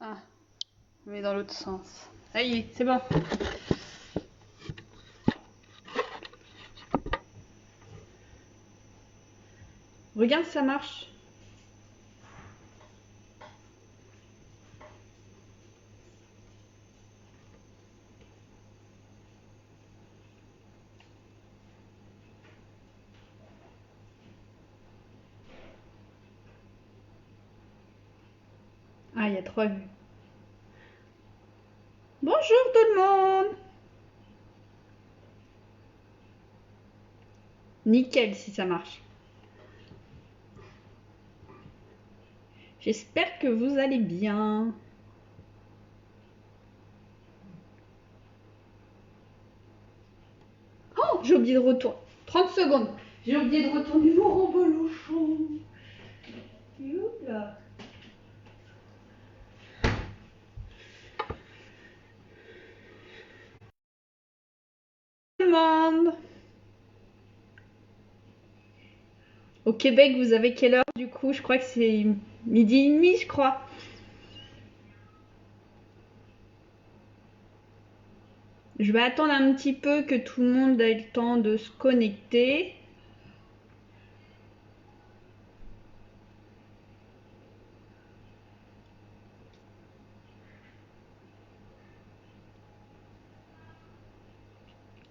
Ah, mais dans l'autre sens. Ça y est, c'est bon. Regarde, ça marche. Ah, il y a 3 vues. Bonjour tout le monde. Nickel si ça marche. J'espère que vous allez bien. Oh, j'ai oublié de retourner. 30 secondes. J'ai oublié de retourner mon rebolochon. Là. Tout le monde. Au Québec, vous avez quelle heure du coup? Je crois que c'est midi et demi, je crois. Je vais attendre un petit peu que tout le monde ait le temps de se connecter.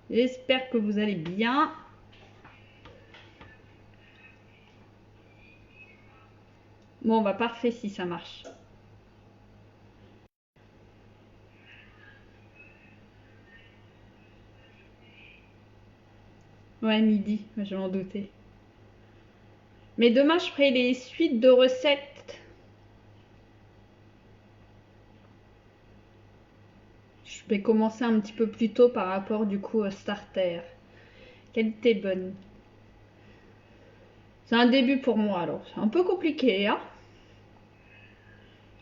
J'espère que vous allez bien. Bon, bah parfait si ça marche. Ouais, midi, je m'en doutais. Mais demain, je ferai les suites de recettes. Je vais commencer un petit peu plus tôt par rapport du coup au starter. Qualité bonne. C'est un début pour moi alors. C'est un peu compliqué, hein?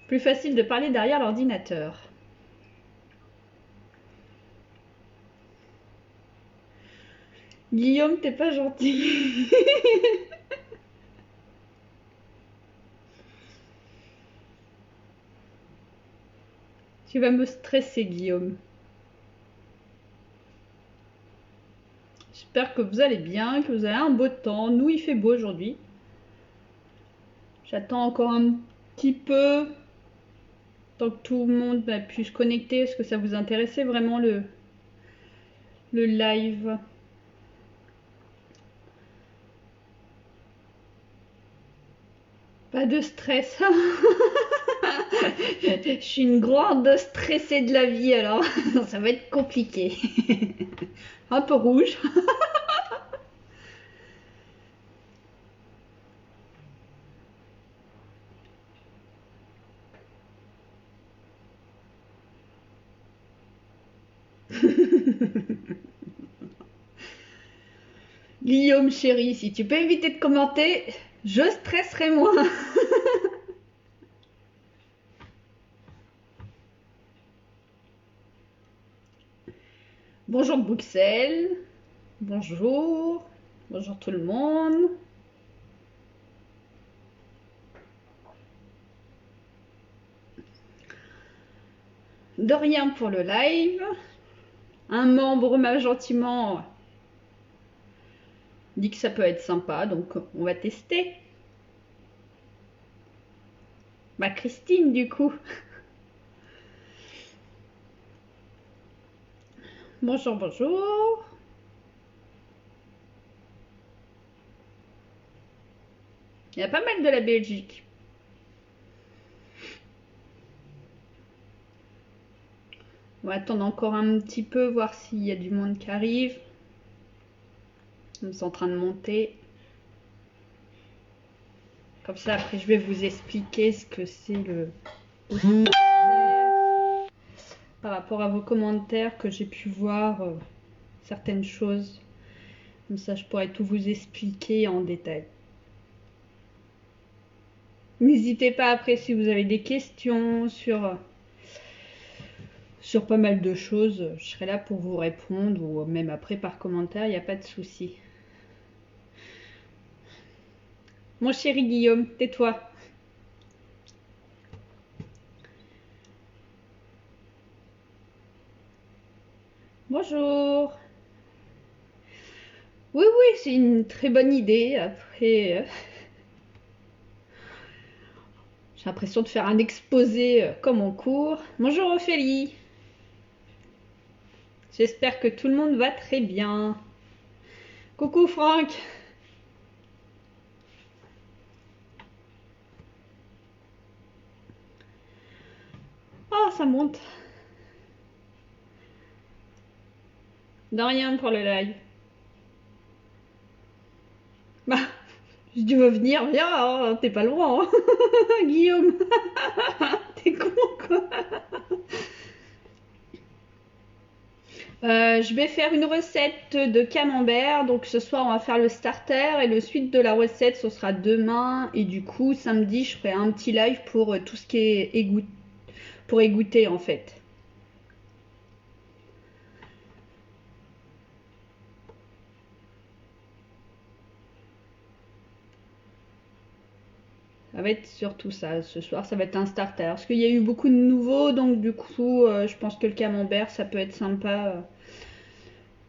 Plus facile de parler derrière l'ordinateur. Guillaume, t'es pas gentil. Tu vas me stresser, Guillaume. J'espère que vous allez bien, que vous avez un beau temps. Nous, il fait beau aujourd'hui. J'attends encore un petit peu tant que tout le monde a pu se connecter. Est-ce que ça vous intéressait vraiment le live? Pas de stress. Je suis une grande stressée de la vie alors ça va être compliqué. Un peu rouge. Guillaume chéri, si tu peux éviter de commenter, je stresserai moins. Bonjour Bruxelles. Bonjour. Bonjour tout le monde. De rien pour le live. Un membre m'a gentiment dit que ça peut être sympa, donc on va tester. Bah Christine du coup. Bonjour, bonjour. Il y a pas mal de la Belgique. On va attendre encore un petit peu, voir s'il y a du monde qui arrive. C'est en train de monter. Comme ça, après, je vais vous expliquer ce que c'est le par rapport à vos commentaires que j'ai pu voir certaines choses. Comme ça, je pourrais tout vous expliquer en détail. N'hésitez pas après si vous avez des questions sur pas mal de choses. Je serai là pour vous répondre ou même après par commentaire, il n'y a pas de souci. Mon chéri Guillaume, tais-toi. Bonjour. Oui, oui, c'est une très bonne idée. Après, j'ai l'impression de faire un exposé comme en cours. Bonjour Ophélie. J'espère que tout le monde va très bien. Coucou Franck. Oh, ça monte. De rien pour le live. Bah, si tu veux venir, viens, hein, t'es pas loin, hein. Guillaume. T'es con, quoi. Je vais faire une recette de camembert. Donc ce soir, on va faire le starter et le suite de la recette, ce sera demain. Et du coup, samedi, je ferai un petit live pour tout ce qui est pour égoutter en fait. Ça va être surtout ça. Ce soir, ça va être un starter. Parce qu'il y a eu beaucoup de nouveaux, donc du coup, je pense que le camembert, ça peut être sympa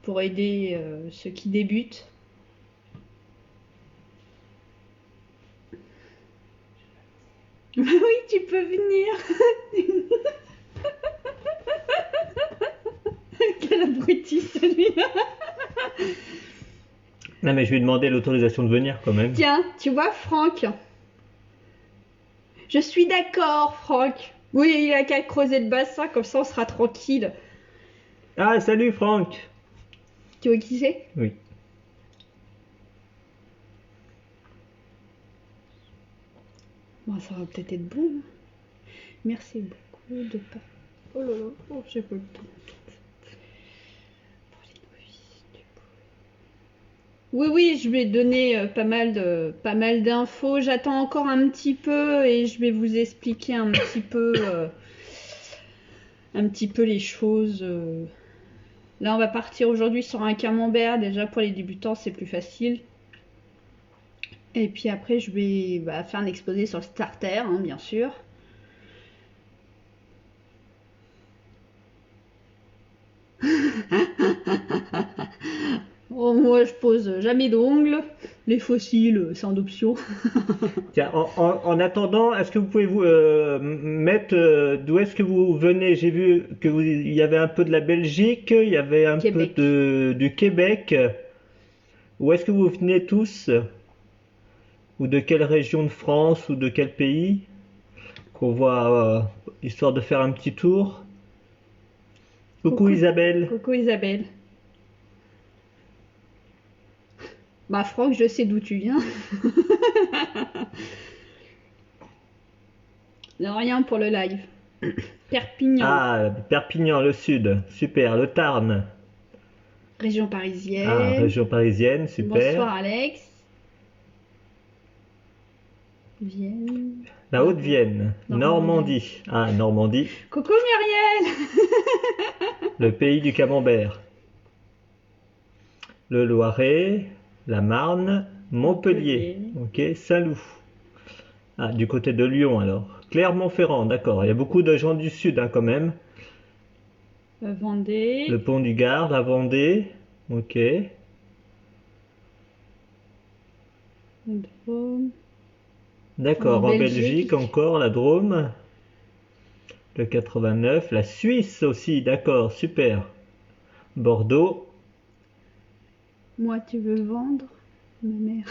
pour aider ceux qui débutent. Oui, tu peux venir. Quel abruti celui-là. Non mais je lui ai demandé l'autorisation de venir quand même. Tiens, tu vois Franck. Je suis d'accord, Franck. Oui, il a qu'à creuser le bassin, comme ça on sera tranquille. Ah salut Franck. Tu vois qui c'est? Oui. Bon, ça va peut-être être bon. Merci beaucoup de pas. Oh là là, oh, j'ai pas le temps. Oui, oui, je vais donner pas mal d'infos. J'attends encore un petit peu et je vais vous expliquer un petit peu les choses. Là, on va partir aujourd'hui sur un camembert. Déjà, pour les débutants, c'est plus facile. Et puis après, je vais faire un exposé sur le starter, hein, bien sûr. Oh, moi, je pose jamais d'ongles. Les fossiles, c'est en option. Tiens, en attendant, est-ce que vous pouvez vous mettre d'où est-ce que vous venez? J'ai vu que il y avait un peu de la Belgique, il y avait un Québec. peu du Québec. Où est-ce que vous venez tous? Ou de quelle région de France ou de quel pays? Qu'on voit histoire de faire un petit tour. Coucou Isabelle. Coucou Isabelle. Bah Franck, je sais d'où tu viens. De rien pour le live. Perpignan, Ah, Perpignan, le sud. Super. Le Tarn. région Ah, parisienne. région parisienne, super. Bonsoir Alex. Vienne. La Haute-Vienne. Normandie. Ah, Normandie. Coucou Muriel. Le pays du camembert. Le Loiret. La Marne. Montpellier. Ok, Saint-Loup. Ah, du côté de Lyon alors. Clermont-Ferrand, d'accord. Il y a beaucoup de gens du sud hein, quand même. Vendée. Le pont du Gard, la Vendée. Ok. Drôme. D'accord, en Belgique encore, la Drôme. Le 89. La Suisse aussi, d'accord, super. Bordeaux. Moi, tu veux vendre? Ma mère.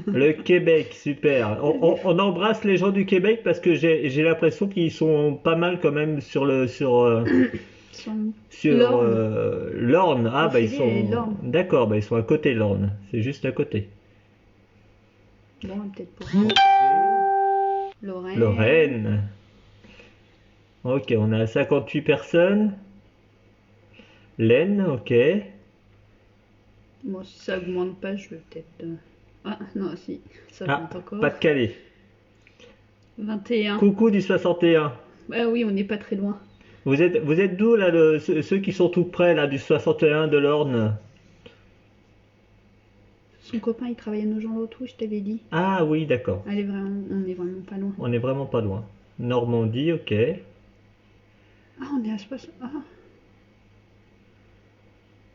Le Québec, super. On embrasse les gens du Québec parce que j'ai l'impression qu'ils sont pas mal quand même sur l'Orne. Ah bah ils sont d'accord, bah ils sont à côté l'Orne. C'est juste à côté. Bon, peut-être pour Lorraine. Lorraine. Ok, on a 58 personnes. L'Aisne, ok. Bon, si ça augmente pas, je vais peut-être. Ah non, si, ça augmente encore. Pas de Calais. 21. Coucou du 61. Ah oui, on n'est pas très loin. Vous êtes d'où là, ceux qui sont tout près là du 61 de l'Orne? Son copain, il travaille à Nogent-le-Rotrou, je t'avais dit. Ah oui, d'accord. On est vraiment pas loin. On est vraiment pas loin. Normandie, ok. Ah, on est à 60. Ah.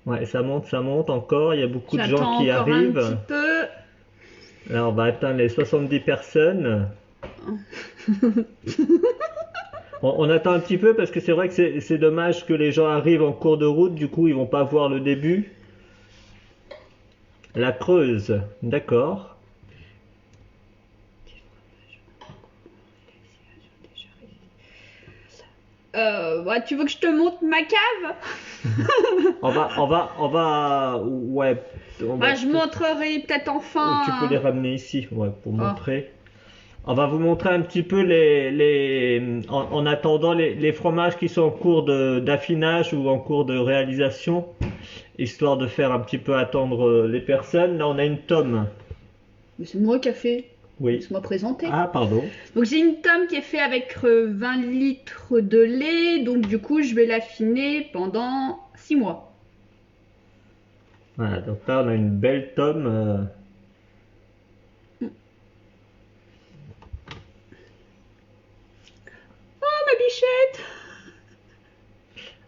Ouais, ça monte encore. Il y a beaucoup de gens J'attends qui encore un arrivent. petit peu. Là, on va atteindre les 70 personnes. On attend un petit peu parce que c'est vrai que c'est dommage que les gens arrivent en cours de route. Du coup, ils vont pas voir le début. La Creuse, d'accord. Bah, tu veux que je te montre ma cave? Ouais, Bah, je montrerai peut-être tu peux les enfin. ramener ici, ouais, pour Oh. montrer. On va vous montrer un petit peu en attendant les fromages qui sont en cours d'affinage ou en cours de réalisation, histoire de faire un petit peu attendre les personnes. Là, on a une tome. Mais c'est moi qui a fait. Oui. Laisse-moi présenter. Ah, pardon. Donc j'ai une tome qui est faite avec 20 litres de lait. Donc du coup, je vais l'affiner pendant 6 mois. Voilà, donc là, on a une belle tome. Oh, ma bichette!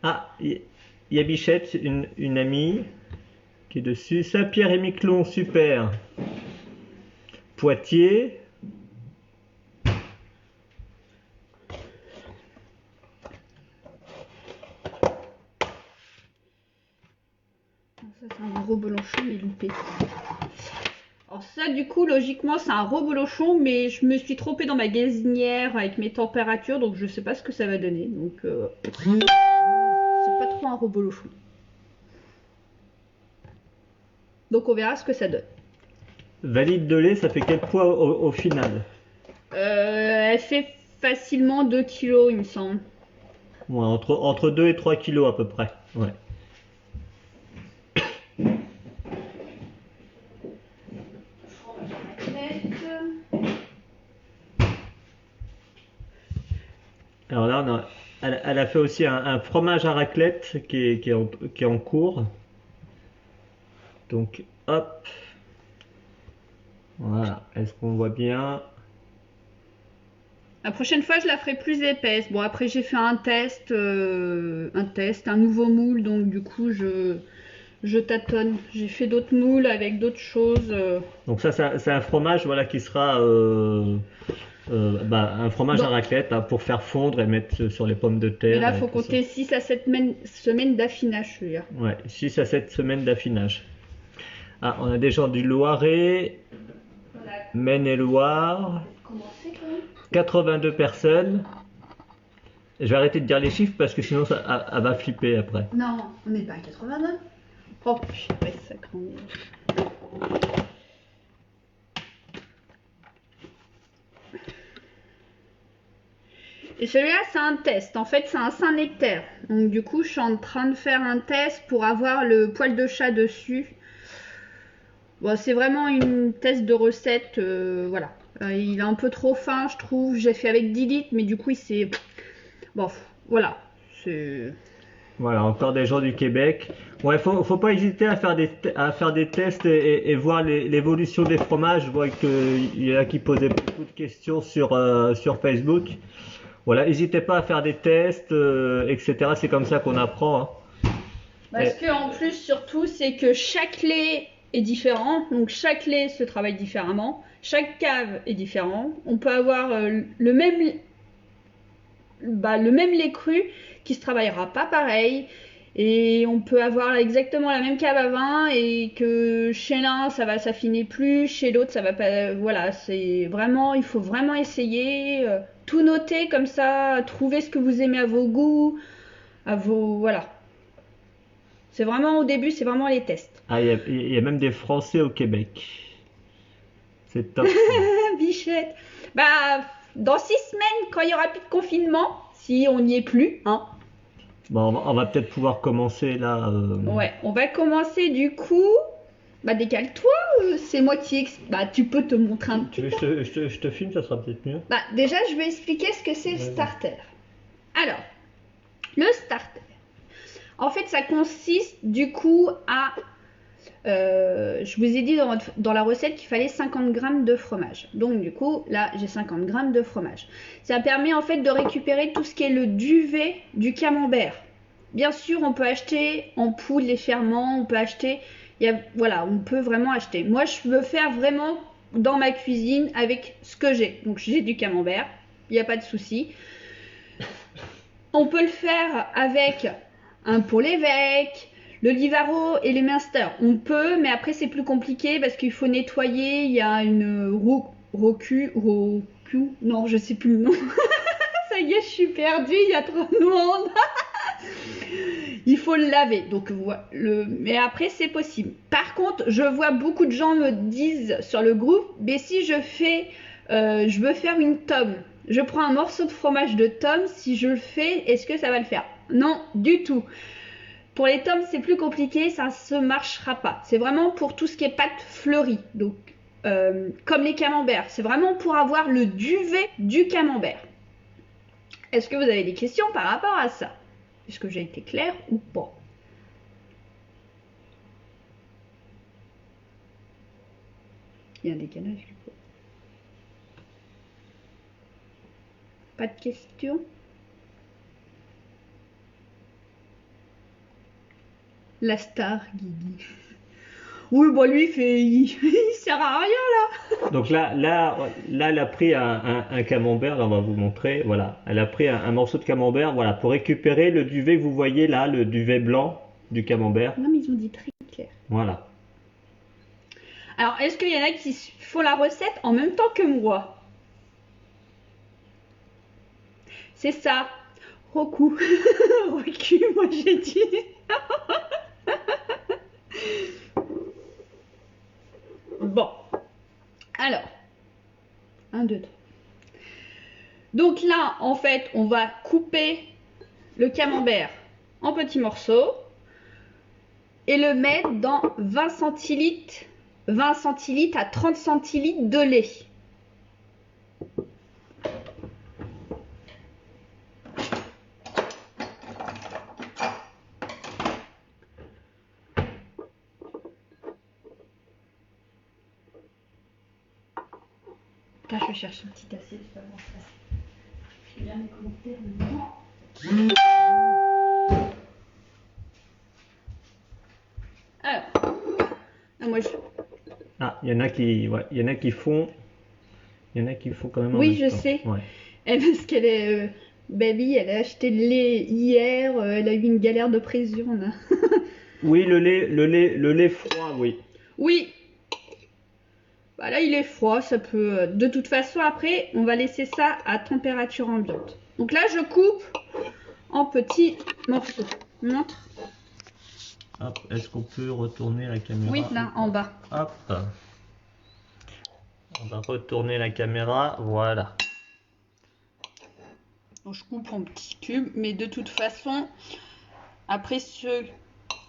Ah, il y a Bichette, une amie, qui est dessus. Saint-Pierre-et-Miquelon, super. Poitiers. Ça, c'est un gros bolochon, mais loupé. Alors ça, du coup, logiquement, c'est un rebolochon, mais je me suis trompée dans ma gazinière avec mes températures, donc je sais pas ce que ça va donner. Donc, c'est pas trop un rebolochon. Donc on verra ce que ça donne. Valide de lait, ça fait quel poids au final? Elle fait facilement 2 kilos, il me semble. Ouais, entre 2 et 3 kilos à peu près. Ouais. Alors là, elle a fait aussi un fromage à raclette qui est en cours. Donc, hop. Voilà. Est-ce qu'on voit bien? La prochaine fois, je la ferai plus épaisse. Bon, après, j'ai fait un test, un nouveau moule, donc du coup, je tâtonne. J'ai fait d'autres moules avec d'autres choses. Donc ça, c'est un fromage voilà, qui sera un fromage à Bon. raclette hein, pour faire fondre et mettre sur les pommes de Mais terre. là, et faut tout ça. compter 6 à 7 semaines d'affinage, celui-là. Ouais, 6 à 7 semaines d'affinage. Ah, on a des gens du Loiret, Maine-et-Loire, 82 personnes. Je vais arrêter de dire les chiffres parce que sinon elle va flipper après. Non, on n'est pas à 89. Oh, putain, ça craint. Et celui-là, c'est un test. En fait, c'est un Saint-Nectaire. Donc, du coup, je suis en train de faire un test pour avoir le poil de chat dessus. Bon, c'est vraiment une test de recette. Voilà. Il est un peu trop fin, je trouve. J'ai fait avec 10 litres, mais du coup, il s'est. Bon, voilà. C'est. Voilà, encore des gens du Québec. Ouais, faut pas hésiter à faire des tests et voir l'évolution des fromages. Je vois qu'il y en a qui posaient beaucoup de questions sur Facebook. Voilà, n'hésitez pas à faire des tests, etc. C'est comme ça qu'on apprend. Hein. Parce que en plus, surtout, c'est que chaque lait est différent. Donc, chaque lait se travaille différemment. Chaque cave est différent. On peut avoir le même lait cru qui se travaillera pas pareil. Et on peut avoir exactement la même cave à vin et que chez l'un ça va s'affiner plus, chez l'autre ça va pas. Voilà, c'est vraiment, il faut vraiment essayer, tout noter comme ça, trouver ce que vous aimez à vos goûts, voilà. C'est vraiment au début, c'est vraiment les tests. Ah, il y a même des Français au Québec. C'est top. Bichette. Bah, dans 6 semaines, quand il y aura plus de confinement, si on n'y est plus, hein. Bon, on va peut-être pouvoir commencer là. Ouais, on va commencer du coup. Bah, décale-toi, c'est moi qui. Bah, tu peux te montrer un petit Tu peu. veux que je te filme, ça sera peut-être mieux. Bah, déjà, je vais expliquer ce que c'est le starter. Alors, le starter. En fait, ça consiste du coup à. Je vous ai dit dans la recette qu'il fallait 50 grammes de fromage. Donc, du coup, là, j'ai 50 grammes de fromage. Ça permet en fait de récupérer tout ce qui est le duvet du camembert. bien sûr, on peut acheter en poudre les ferments, on peut acheter, voilà, on peut vraiment acheter. Moi, je veux faire vraiment dans ma cuisine avec ce que j'ai. Donc, j'ai du camembert, il n'y a pas de souci. On peut le faire avec un Paul L'évêque, le Livaro et les Munster. On peut, mais après c'est plus compliqué parce qu'il faut nettoyer. Il y a une rocu, non, je sais plus le nom. Ça y est, je suis perdue, il y a trop de monde. Il faut le laver. Donc, mais après c'est possible. Par contre, je vois beaucoup de gens me disent sur le groupe, mais si je veux faire une tome. Je prends un morceau de fromage de tome, si je le fais, est-ce que ça va le faire? Non, du tout. Pour les tomes, c'est plus compliqué, ça ne marchera pas. C'est vraiment pour tout ce qui est pâte fleurie, donc comme les camemberts. C'est vraiment pour avoir le duvet du camembert. Est-ce que vous avez des questions par rapport à ça? Est-ce que j'ai été claire ou pas? Il y a un décalage du coup. Pas de questions? La star, Guigui. Oui, bon, lui, il sert à rien, là. Donc là, elle a pris un camembert, là, on va vous montrer, voilà. Elle a pris un morceau de camembert, voilà, pour récupérer le duvet que vous voyez là, le duvet blanc du camembert. Non, mais ils ont dit très clair. Voilà. Alors, est-ce qu'il y en a qui font la recette en même temps que moi? C'est ça. Roku. Roku, moi j'ai dit. Bon. Alors. 1, 2, 3. Donc là, en fait, on va couper le camembert en petits morceaux et le mettre dans 20 centilitres à 30 centilitres de lait. Là, je vais chercher une petite assiette, c'est pas bon, ça. Je vais bien les commentaires maintenant. Alors, moi je... Ah, il y en a qui font quand même. Oui, je sais. Ouais. Parce qu'elle est baby, elle a acheté le lait hier, elle a eu une galère de pression là. Oui, le lait froid, oui. Oui. Bah là, il est froid, ça peut. De toute façon, après, on va laisser ça à température ambiante. Donc là, je coupe en petits morceaux. Montre. Hop, est-ce qu'on peut retourner la caméra? Oui, là, en bas. Hop. On va retourner la caméra, voilà. Donc, je coupe en petits cubes, mais de toute façon, après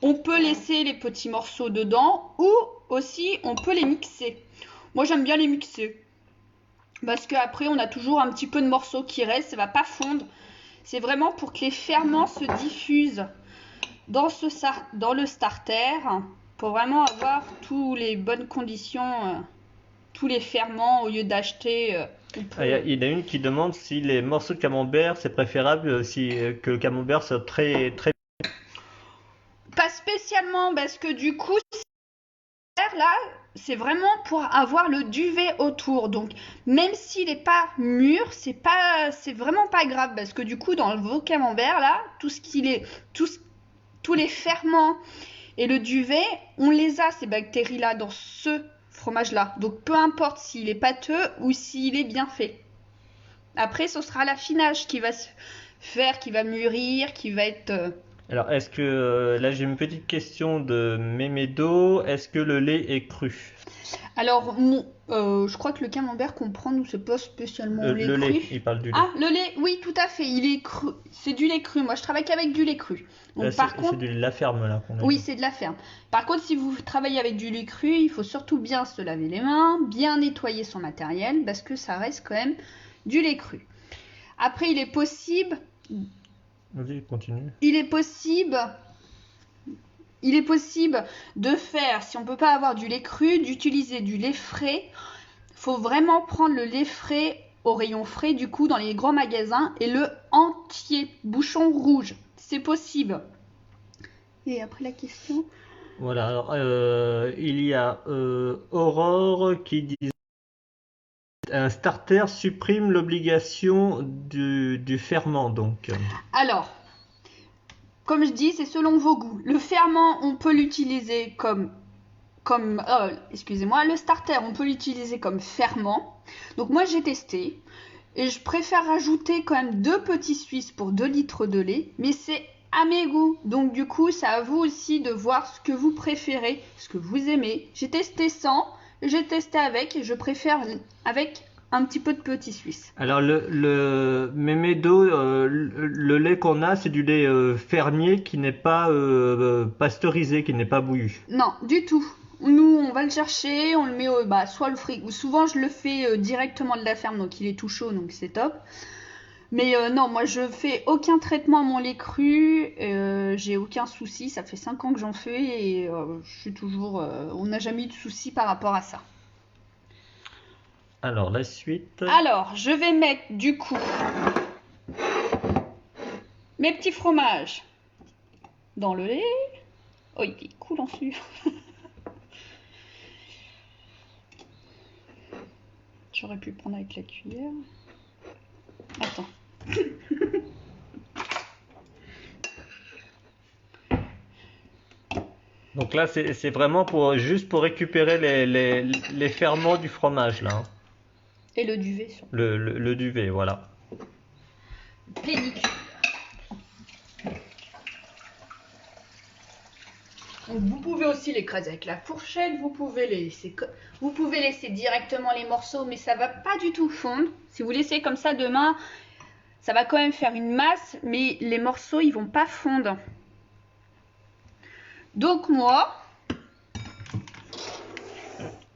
on peut laisser les petits morceaux dedans ou aussi on peut les mixer. Moi, j'aime bien les mixer parce qu'après, on a toujours un petit peu de morceaux qui restent, ça va pas fondre. C'est vraiment pour que les ferments se diffusent dans le starter, pour vraiment avoir toutes les bonnes conditions, tous les ferments au lieu d'acheter. Il y en a une qui demande si les morceaux de camembert, c'est préférable que le camembert soit très Pas spécialement, parce que du coup, là, c'est vraiment pour avoir le duvet autour. Donc, même s'il n'est pas mûr, c'est vraiment pas grave, parce que du coup, dans vos camemberts là, tous les ferments et le duvet, on les a ces bactéries là dans ce fromage là. Donc, peu importe s'il est pâteux ou s'il est bien fait. Après, ce sera l'affinage qui va se faire, qui va mûrir, qui va être. Alors, est-ce que là j'ai une petite question de Mémédo, est-ce que le lait est cru? Alors, je crois que le camembert qu'on prend, nous, c'est pas spécialement lait le cru. lait, il parle du lait. Ah, le lait, oui, tout à fait, il est cru. C'est du lait cru. Moi, je travaille qu'avec du lait cru. Donc, c'est de la ferme là qu'on a. Oui, c'est de la ferme. Par contre, si vous travaillez avec du lait cru, il faut surtout bien se laver les mains, bien nettoyer son matériel, parce que ça reste quand même du lait cru. Après, il est possible. Vas-y, continue. Il est possible de faire, si on peut pas avoir du lait cru, d'utiliser du lait frais. Faut vraiment prendre le lait frais au rayon frais, du coup, dans les grands magasins, et le entier, bouchon rouge. C'est possible. Et après la question. Voilà, alors il y a Aurore qui dit un starter supprime l'obligation du ferment, donc. Alors, comme je dis, c'est selon vos goûts. Le ferment, on peut l'utiliser excusez-moi, le starter, on peut l'utiliser comme ferment. Donc moi j'ai testé et je préfère rajouter quand même 2 petits Suisses pour 2 litres de lait, mais c'est à mes goûts. Donc du coup, c'est à vous aussi de voir ce que vous préférez, ce que vous aimez. J'ai testé sans, j'ai testé avec et je préfère avec un petit peu de petits Suisses. Alors le mémédo, le lait qu'on a, c'est du lait fermier qui n'est pas pasteurisé, qui n'est pas bouillu. Non, du tout. Nous, on va le chercher, on le met soit le frigo. Souvent, je le fais directement de la ferme, donc il est tout chaud, donc c'est top. Mais non, moi, je fais aucun traitement à mon lait cru. J'ai aucun souci. Ça fait 5 ans que j'en fais et je suis toujours. On n'a jamais eu de souci par rapport à ça. Alors la suite. Alors, je vais mettre du coup mes petits fromages dans le lait. Oh, il est cool en dessus. J'aurais pu le prendre avec la cuillère. Attends. Donc là, c'est vraiment juste pour récupérer les ferments du fromage, là, hein. Et le duvet sur Le duvet, voilà. pellicule. Donc vous pouvez aussi l'écraser avec la fourchette, vous pouvez laisser directement les morceaux, mais ça va pas du tout fondre. Si vous laissez comme ça demain, ça va quand même faire une masse, mais les morceaux ils vont pas fondre. Donc moi,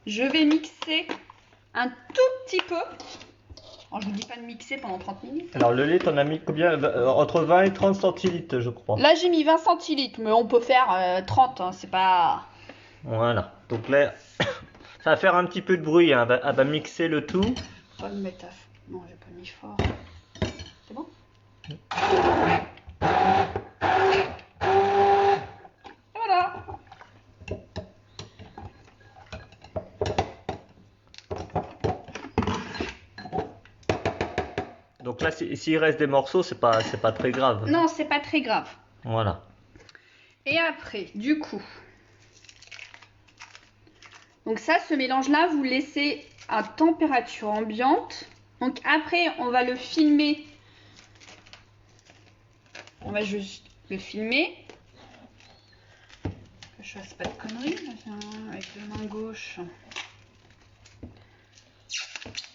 je vais mixer un tout petit peu. Alors, je vous dis pas de mixer pendant 30 minutes. Alors le lait, t'en as mis combien? Entre 20 et 30 centilitres, je crois. Là, j'ai mis 20 centilitres, mais on peut faire 30, hein, c'est pas... Voilà. Donc là, ça va faire un petit peu de bruit, hein. Elle va mixer le tout. On va le mettre à... Non, j'ai pas mis fort. C'est bon? Voilà. Donc là, s'il reste des morceaux, c'est pas très grave. Non, c'est pas très grave. Voilà. Et après, du coup... Donc ça, ce mélange-là, vous le laissez à température ambiante. Donc après, on va le filmer. On va juste le filmer. Que je fasse pas de conneries. Avec la main gauche.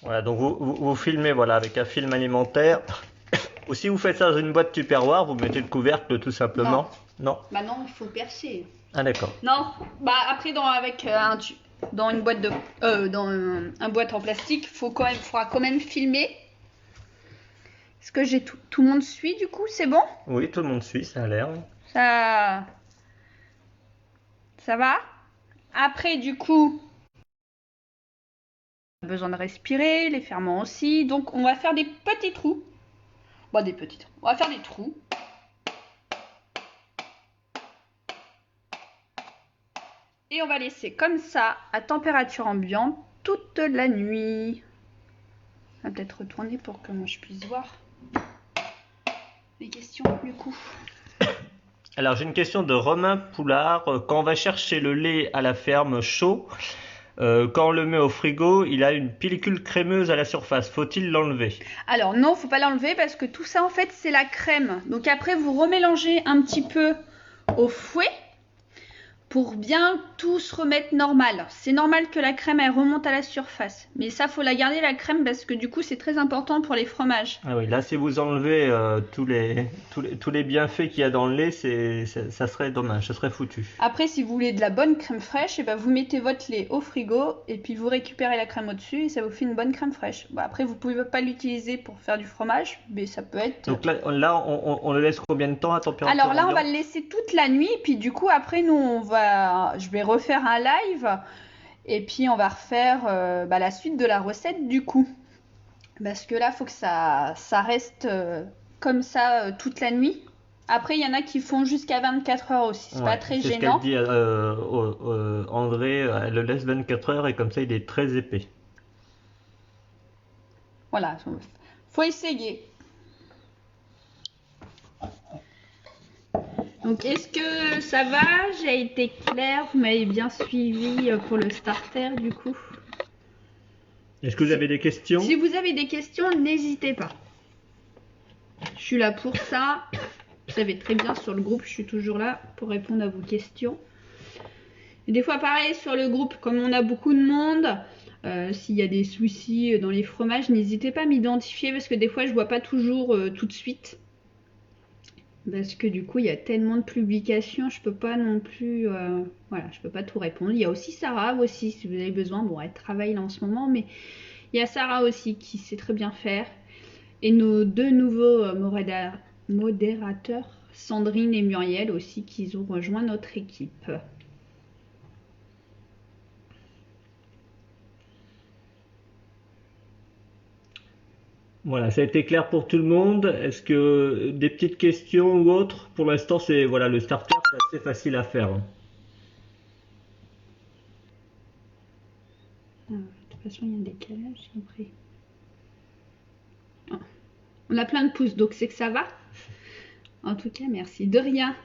Voilà, donc vous filmez voilà, avec un film alimentaire. Ou si vous faites ça dans une boîte Tupperware, vous mettez le couvercle tout simplement. Non. Bah non, il faut percer. Ah d'accord. Non, bah après dans une boîte dans un boîte en plastique, faudra quand même filmer. Est-ce que j'ai tout le monde suit du coup, c'est bon? Oui, tout le monde suit, ça a l'air. Ça va? Après du coup, on a besoin de respirer, les ferments aussi, donc on va faire des petits trous. Bon, des petits trous. On va faire des trous. Et on va laisser comme ça, à température ambiante, toute la nuit. On va peut-être retourner pour que moi je puisse voir les questions du coup. Alors j'ai une question de Romain Poulard. Quand on va chercher le lait à la ferme chaud, quand on le met au frigo, il a une pellicule crémeuse à la surface. Faut-il l'enlever? Alors non, faut pas l'enlever parce que tout ça en fait c'est la crème. Donc après vous remélangez un petit peu au fouet pour bien tout se remettre normal. C'est normal que la crème elle remonte à la surface, mais ça faut la garder la crème parce que du coup c'est très important pour les fromages. Ah oui, là si vous enlevez tous les bienfaits qu'il y a dans le lait, ça serait dommage, ça serait foutu. Après si vous voulez de la bonne crème fraîche, et ben vous mettez votre lait au frigo et puis vous récupérez la crème au-dessus et ça vous fait une bonne crème fraîche. Bon, après vous pouvez pas l'utiliser pour faire du fromage, mais ça peut être... Donc là on le laisse combien de temps à température Alors là on ambiante? va le laisser toute la nuit, puis du coup après je vais refaire un live et puis on va refaire la suite de la recette du coup. Parce que là, il faut que ça reste comme ça toute la nuit. Après, il y en a qui font jusqu'à 24 heures aussi. C'est pas Ouais, très c'est ce qu'elle gênant. dit André, elle le laisse 24 heures et comme ça il est très épais. Voilà, faut essayer. Donc, est-ce que ça va? J'ai été claire, vous m'avez bien suivi pour le starter du coup. Est-ce que vous avez des questions? Si vous avez des questions, n'hésitez pas. Je suis là pour ça. Vous savez très bien, sur le groupe, je suis toujours là pour répondre à vos questions. Et des fois, pareil, sur le groupe, comme on a beaucoup de monde, s'il y a des soucis dans les fromages, n'hésitez pas à m'identifier parce que des fois, je vois pas toujours tout de suite. Parce que du coup, il y a tellement de publications, je peux pas non plus, voilà, je peux pas tout répondre. Il y a aussi Sarah aussi, si vous avez besoin. Bon, elle travaille là en ce moment, mais il y a Sarah aussi qui sait très bien faire. Et nos deux nouveaux modérateurs, Sandrine et Muriel aussi, qui ont rejoint notre équipe. Voilà, ça a été clair pour tout le monde. Est-ce que des petites questions ou autres? Pour l'instant, c'est voilà, le starter, c'est assez facile à faire. De toute façon, il y a un décalage après. Oh. On a plein de pouces, donc c'est que ça va. En tout cas, merci. De rien.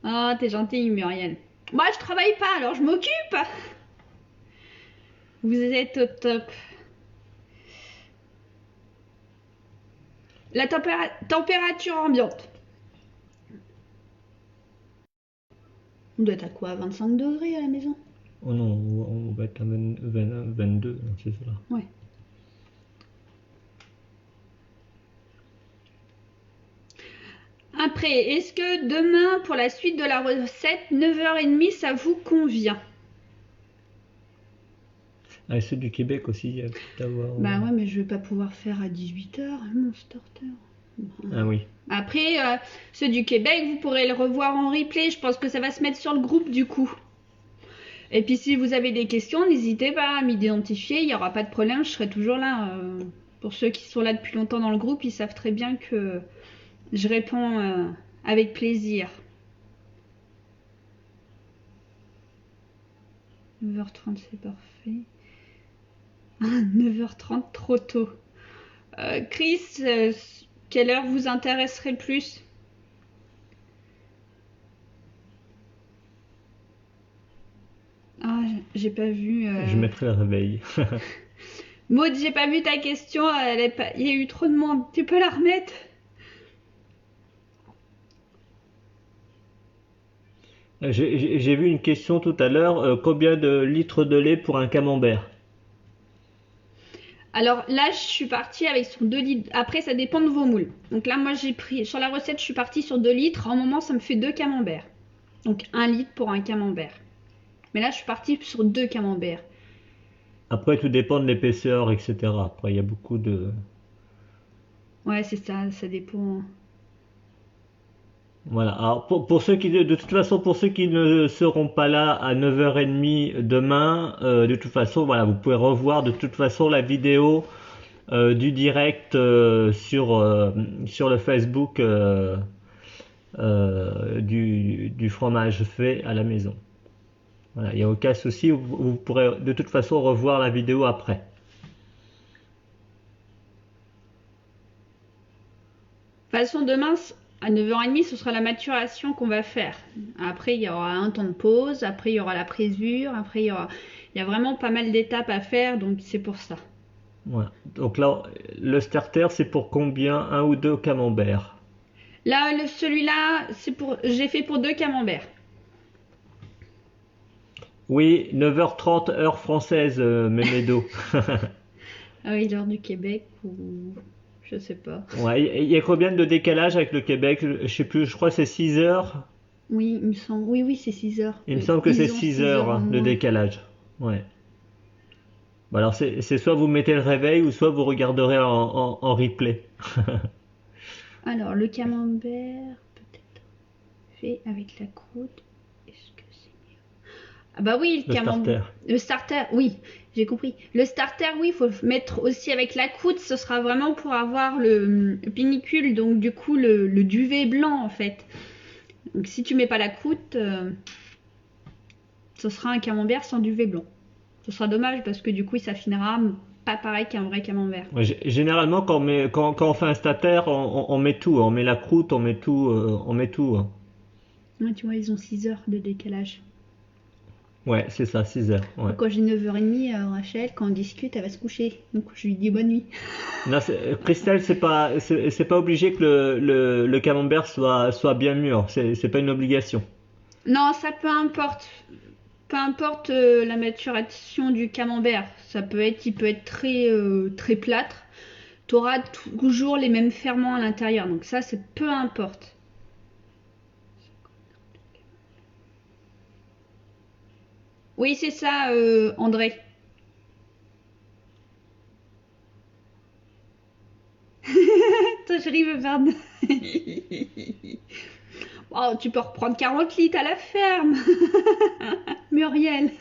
Oh, t'es gentille, Muriel. Moi, je travaille pas, alors je m'occupe. Vous êtes au top. La température ambiante. On doit être à quoi? 25 degrés à la maison? Oh non, on va être à 22, c'est ça. Ouais. Après, est-ce que demain, pour la suite de la recette, 9h30, ça vous convient? Ah, et ceux du Québec aussi, il y a peut-être à voir. Bah ouais, mais je vais pas pouvoir faire à 18h mon starter. Ah oui. Après, ceux du Québec, vous pourrez le revoir en replay. Je pense que ça va se mettre sur le groupe du coup. Et puis si vous avez des questions, n'hésitez pas à m'identifier. Il n'y aura pas de problème, je serai toujours là. Pour ceux qui sont là depuis longtemps dans le groupe, ils savent très bien que je réponds avec plaisir. 9h30, c'est parfait. 9h30, trop tôt. Chris, quelle heure vous intéresserait le plus? Ah, j'ai pas vu. Je mettrai le réveil. Maud, j'ai pas vu ta question. Il y a eu trop de monde. Tu peux la remettre? J'ai vu une question tout à l'heure. Combien de litres de lait pour un camembert? Alors là, je suis partie avec sur 2 litres. Après, ça dépend de vos moules. Donc là, moi, j'ai pris. Sur la recette, je suis partie sur 2 litres. En moment, ça me fait 2 camemberts. Donc 1 litre pour un camembert. Mais là, je suis partie sur 2 camemberts. Après, tout dépend de l'épaisseur, etc. Après, il y a beaucoup de... Ouais, c'est ça. Ça dépend. Voilà. Alors, pour ceux qui, de toute façon, pour ceux qui ne seront pas là à 9h30 demain, de toute façon, voilà, vous pouvez revoir de toute façon la vidéo du direct sur le Facebook du fromage fait à la maison. Voilà, il n'y a aucun souci, vous pourrez de toute façon revoir la vidéo après. De toute façon, demain, à 9h30, ce sera la maturation qu'on va faire. Après, il y aura un temps de pause. Après, il y aura la présure. Après, il y a vraiment pas mal d'étapes à faire. Donc, c'est pour ça. Voilà. Donc là, le starter, c'est pour combien? Un ou deux camemberts? Là, celui-là, j'ai fait pour 2 camemberts. Oui, 9h30 heure française, Mémédo. Ah oui, l'heure du Québec ou je sais pas. Ouais, il y a combien de décalage avec le Québec? Je sais plus, je crois que c'est 6 heures. Oui, il me semble. Oui, oui, c'est 6 heures. Il me semble que Ils c'est ont 6 6 heures heures en de moins. décalage. Ouais. Bon, alors c'est soit vous mettez le réveil ou soit vous regarderez en replay. Alors, le camembert, peut-être fait avec la croûte. Est-ce que c'est mieux? Ah bah oui, Le starter. le starter, oui. J'ai compris. Le starter, oui, il faut le mettre aussi avec la croûte. Ce sera vraiment pour avoir le pinicule, donc du coup le duvet blanc en fait. Donc si tu mets pas la croûte, ce sera un camembert sans duvet blanc. Ce sera dommage parce que du coup il s'affinera pas pareil qu'un vrai camembert. Ouais, généralement, quand on fait un starter, on met tout. On met la croûte, on met tout. On met tout. Hein. Ouais, tu vois, ils ont 6 heures de décalage. Ouais, c'est ça, 6 heures. Ouais. Quand j'ai 9h30, Rachel, quand on discute, elle va se coucher. Donc je lui dis bonne nuit. Non, Christelle, c'est pas obligé que le camembert soit bien mûr. C'est pas une obligation. Non, ça peu importe. Peu importe la maturation du camembert. Il peut être très plâtre. Tu auras toujours les mêmes ferments à l'intérieur. Donc ça, c'est peu importe. Oui, c'est ça, André. Toi, je me pardon. Oh, tu peux reprendre 40 litres à la ferme. Muriel.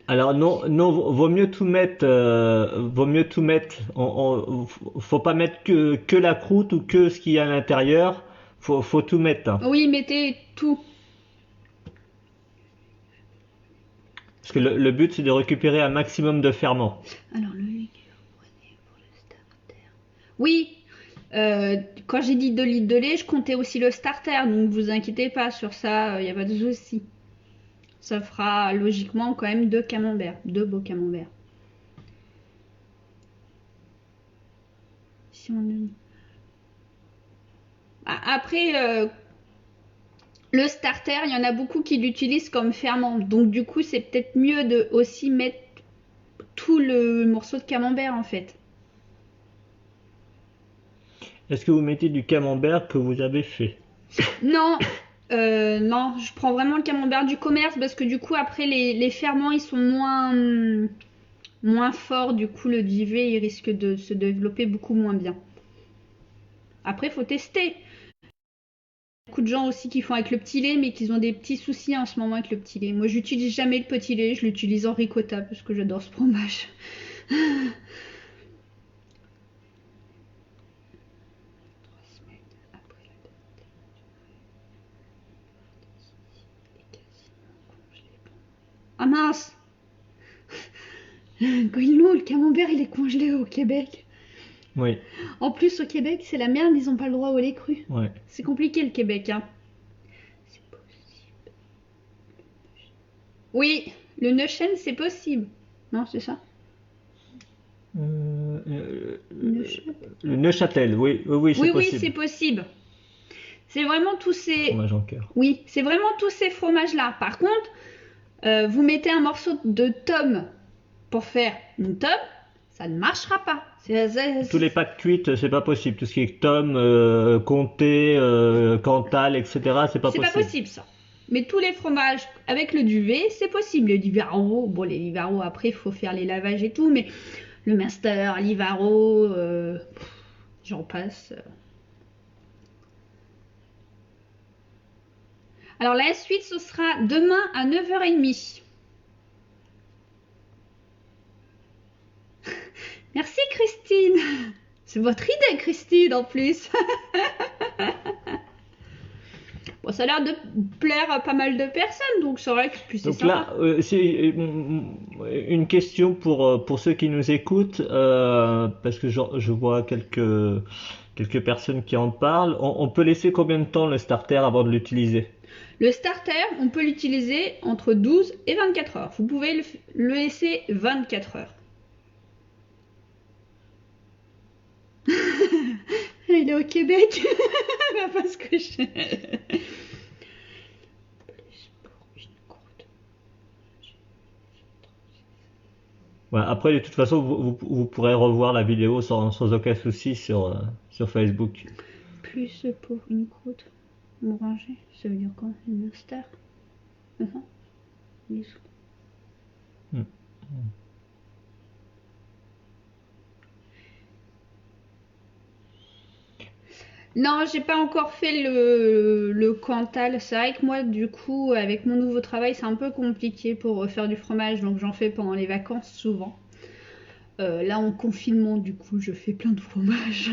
Alors non, non, vaut mieux tout mettre. Vaut mieux tout mettre. Faut pas mettre que la croûte ou que ce qu'il y a à l'intérieur. Faut tout mettre. Hein. Oui, mettez tout. Parce que le but, c'est de récupérer un maximum de ferment. Alors, le lait que vous prenez pour le starter. Oui, quand j'ai dit 2 litres de lait, je comptais aussi le starter. Donc, vous inquiétez pas sur ça, il n'y a pas de souci. Ça fera logiquement quand même 2 camemberts, 2 beaux camemberts. Si on... Après, le starter, il y en a beaucoup qui l'utilisent comme ferment. Donc, du coup, c'est peut-être mieux de aussi mettre tout le morceau de camembert en fait. Est-ce que vous mettez du camembert que vous avez fait? Non, non, je prends vraiment le camembert du commerce parce que du coup après les ferments ils sont moins forts, du coup le duvet il risque de se développer beaucoup moins bien. Après faut tester. Beaucoup de gens aussi qui font avec le petit lait mais qui ont des petits soucis en ce moment avec le petit lait. Moi j'utilise jamais le petit lait, je l'utilise en ricotta parce que j'adore ce fromage. Ah mince. Gouinou, le camembert il est congelé au Québec. Oui, En plus au Québec c'est la merde, ils ont pas le droit au lait cru. ouais. C'est compliqué le Québec, hein. Oui, le Neuchâtel c'est possible. Non, c'est ça. Neuchâtel. Le Neuchâtel, oui, oui, oui, c'est Oui, oui, possible. c'est possible. C'est vraiment tous ces. Fromage en cœur. Oui, c'est vraiment tous ces fromages-là. Par contre, vous mettez un morceau de tome pour faire une tome, ça ne marchera pas. Tous les pâtes cuites, c'est pas possible. Tout ce qui est Tom, Comté, Cantal, etc., c'est pas C'est pas possible. possible ça. Mais tous les fromages avec le duvet, c'est possible. Le Livaro, bon, les Livaro, après, il faut faire les lavages et tout, mais le Munster, Livaro, j'en passe. Alors la suite, ce sera demain à 9h30. Merci Christine. C'est votre idée Christine en plus. Bon, ça a l'air de plaire à pas mal de personnes, donc c'est vrai que puis c'est Donc sympa. là, c'est une question pour ceux qui nous écoutent, parce que je vois quelques personnes qui en parlent. On peut laisser combien de temps le starter avant de l'utiliser? Le starter, on peut l'utiliser entre 12 et 24 heures. Vous pouvez le laisser 24 heures. Il est au Québec. Parce que je... Ouais, après, de toute façon, vous pourrez revoir la vidéo sans aucun souci sur Facebook. Plus pour une croûte orangée, ça veut dire quoi? Une star? Hmm. Non, j'ai pas encore fait le Cantal. C'est vrai que moi, du coup, avec mon nouveau travail, c'est un peu compliqué pour faire du fromage, donc j'en fais pendant les vacances souvent. Là, en confinement, du coup, je fais plein de fromage.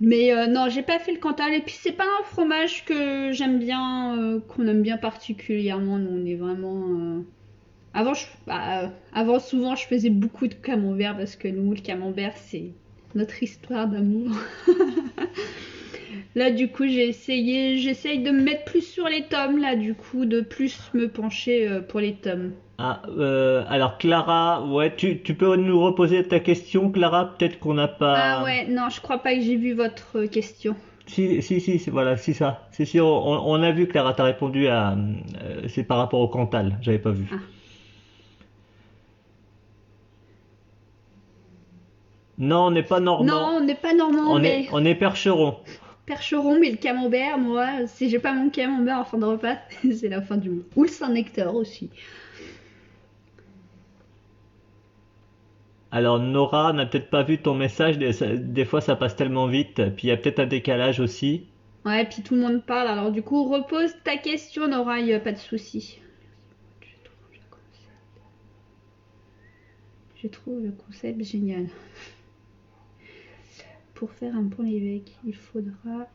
Mais non, j'ai pas fait le Cantal. Et puis, c'est pas un fromage que j'aime bien, qu'on aime bien particulièrement. Nous, on est vraiment. Avant, souvent, je faisais beaucoup de camembert parce que nous, le camembert, c'est notre histoire d'amour. Là, du coup, j'essaye de me mettre plus sur les tomes, là, du coup, de plus me pencher pour les tomes. Ah, alors Clara, ouais, tu peux nous reposer ta question, Clara? Peut-être qu'on n'a Ah pas. ouais, non, je crois pas que j'ai vu votre question. Si, voilà, si ça. Si, on a vu, Clara, t'as répondu à. C'est par rapport au Cantal, j'avais pas vu. Ah. Non, on n'est pas Non, normand. on n'est pas normand, mais On est percheron. percheron, mais le camembert, moi, si j'ai pas mon camembert en fin de repas, c'est la fin du monde. Ou le Saint-Nectaire aussi. Alors Nora n'a peut-être pas vu ton message, des fois ça passe tellement vite, puis il y a peut-être un décalage aussi. Ouais, puis tout le monde parle, alors du coup, repose ta question, Nora, il n'y a pas de souci. Je trouve le concept génial. Pour faire un pont l'évêque, il faudra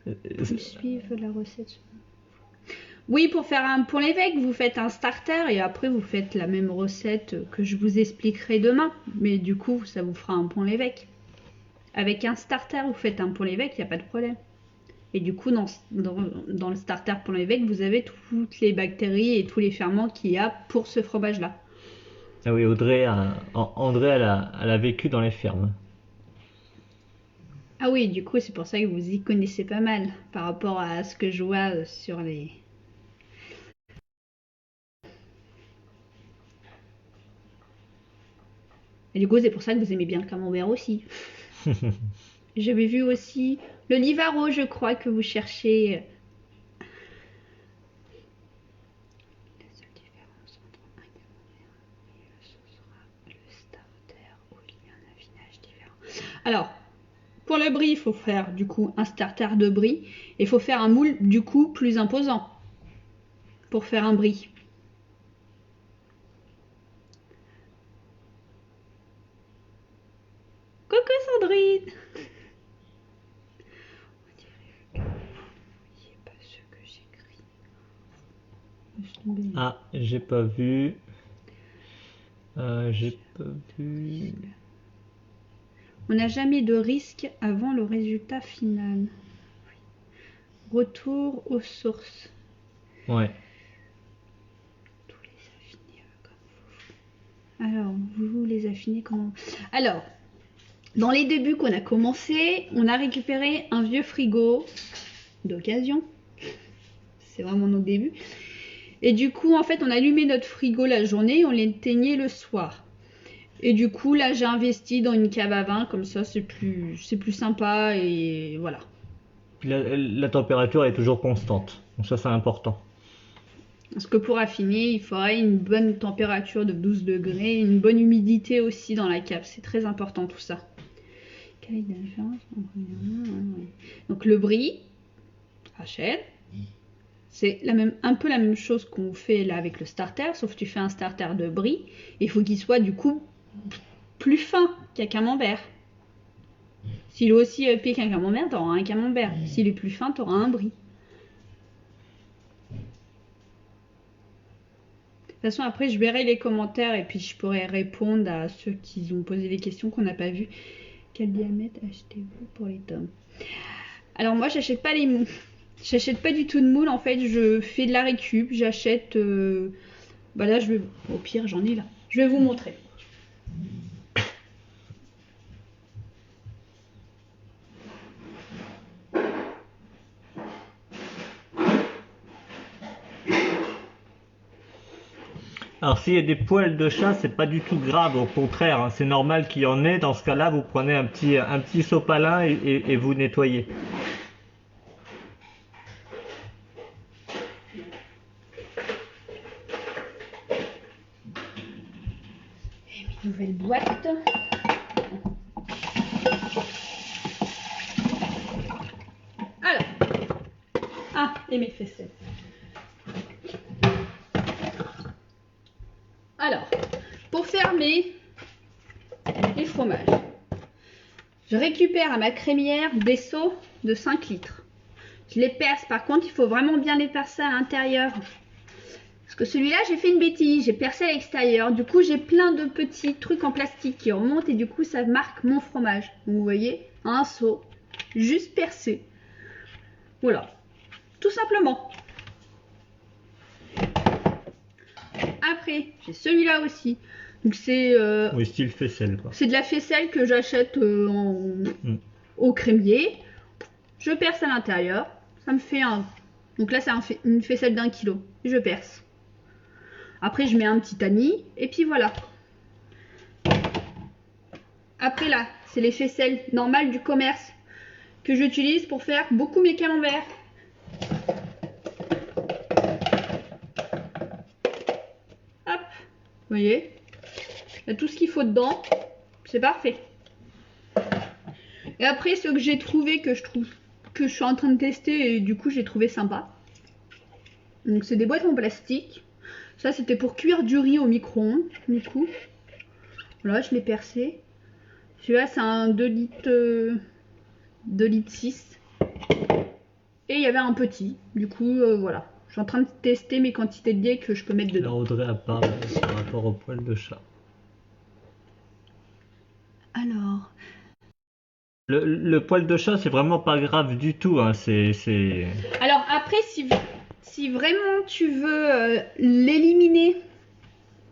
plus suivre la recette. Oui, pour faire un pont l'évêque, vous faites un starter et après vous faites la même recette que je vous expliquerai demain. Mais du coup, ça vous fera un pont l'évêque. Avec un starter, vous faites un pont l'évêque, il n'y a pas de problème. Et du coup, dans le starter pont l'évêque, vous avez toutes les bactéries et tous les ferments qu'il y a pour ce fromage-là. Ah oui, André, elle a vécu dans les fermes. Ah oui, du coup, c'est pour ça que vous y connaissez pas mal par rapport à ce que je vois sur les. Et du coup, c'est pour ça que vous aimez bien le camembert aussi. J'avais vu aussi le Livaro, je crois que vous cherchez. La seule différence entre un camembert et ce sera le starter où il y a un affinage différent. Alors, pour le brie, il faut faire du coup un starter de brie et il faut faire un moule du coup plus imposant pour faire un brie. Coucou Sandrine. On dirait que vous ne voyez pas ce que j'écris. Ah, j'ai pas vu. J'ai pas vu. On n'a jamais de risque avant le résultat final. Retour aux sources. Ouais. Tous les affiner comme vous. Alors, vous les affinez comment? Alors, dans les débuts qu'on a commencé, on a récupéré un vieux frigo d'occasion. C'est vraiment nos débuts. Et du coup, en fait, on allumait notre frigo la journée, on l'éteignait le soir. Et du coup, là, j'ai investi dans une cave à vin, comme ça, c'est plus sympa et voilà. Puis la température est toujours constante. Donc ça, c'est important. Parce que pour affiner, il faudrait une bonne température de 12 degrés, une bonne humidité aussi dans la cave. C'est très important tout ça. Quelle est la différence entre... Donc le brie, Rachel, c'est un peu la même chose qu'on fait là avec le starter, sauf que tu fais un starter de brie. Il faut qu'il soit du coup plus fin qu'un camembert. S'il est aussi épais qu'un camembert, tu auras un camembert. S'il est plus fin, tu auras un brie. De toute façon, après, je verrai les commentaires et puis je pourrai répondre à ceux qui ont posé des questions qu'on n'a pas vues. Quel diamètre achetez-vous pour les tomes? Alors moi, j'achète pas les moules. J'achète pas du tout de moules. En fait, je fais de la récup. J'achète... Bah là, au pire, j'en ai là. Je vais vous montrer. Alors s'il y a des poils de chat, c'est pas du tout grave, au contraire, hein, c'est normal qu'il y en ait. Dans ce cas-là, vous prenez un petit sopalin et vous nettoyez. Et mes nouvelles boîtes. et mes faisselles. Alors, pour faire les fromages, je récupère à ma crémière des seaux de 5 litres. Je les perce, par contre, il faut vraiment bien les percer à l'intérieur. Parce que celui-là, j'ai fait une bêtise, j'ai percé à l'extérieur. Du coup, j'ai plein de petits trucs en plastique qui remontent et du coup, ça marque mon fromage. Donc, vous voyez, un seau, juste percé. Voilà, tout simplement. Après, j'ai celui-là aussi. Donc, c'est Oui, style faisselle, quoi. c'est de la faisselle que j'achète au crémier. Je perce à l'intérieur. Ça me fait un... Donc là, c'est une faisselle d'1 kilo. Je perce. Après, je mets un petit tamis. Et puis voilà. Après là, c'est les faisselles normales du commerce que j'utilise pour faire beaucoup mes camemberts. Hop. Vous voyez, il y a tout ce qu'il faut dedans. C'est parfait. Et après, ce que j'ai trouvé, que je suis en train de tester et du coup, j'ai trouvé sympa. Donc, c'est des boîtes en plastique. Ça, c'était pour cuire du riz au micro-ondes, du coup. Voilà, je l'ai percé. Celui-là, c'est un 2 litres, 2 litres 6. Et il y avait un petit. Du coup, voilà. Je suis en train de tester mes quantités de lait que je peux mettre dedans. Là, Audrey a parlé par rapport au poil de chat. Alors... Le poil de chat, c'est vraiment pas grave du tout. Hein. Alors, après, si vraiment tu veux l'éliminer,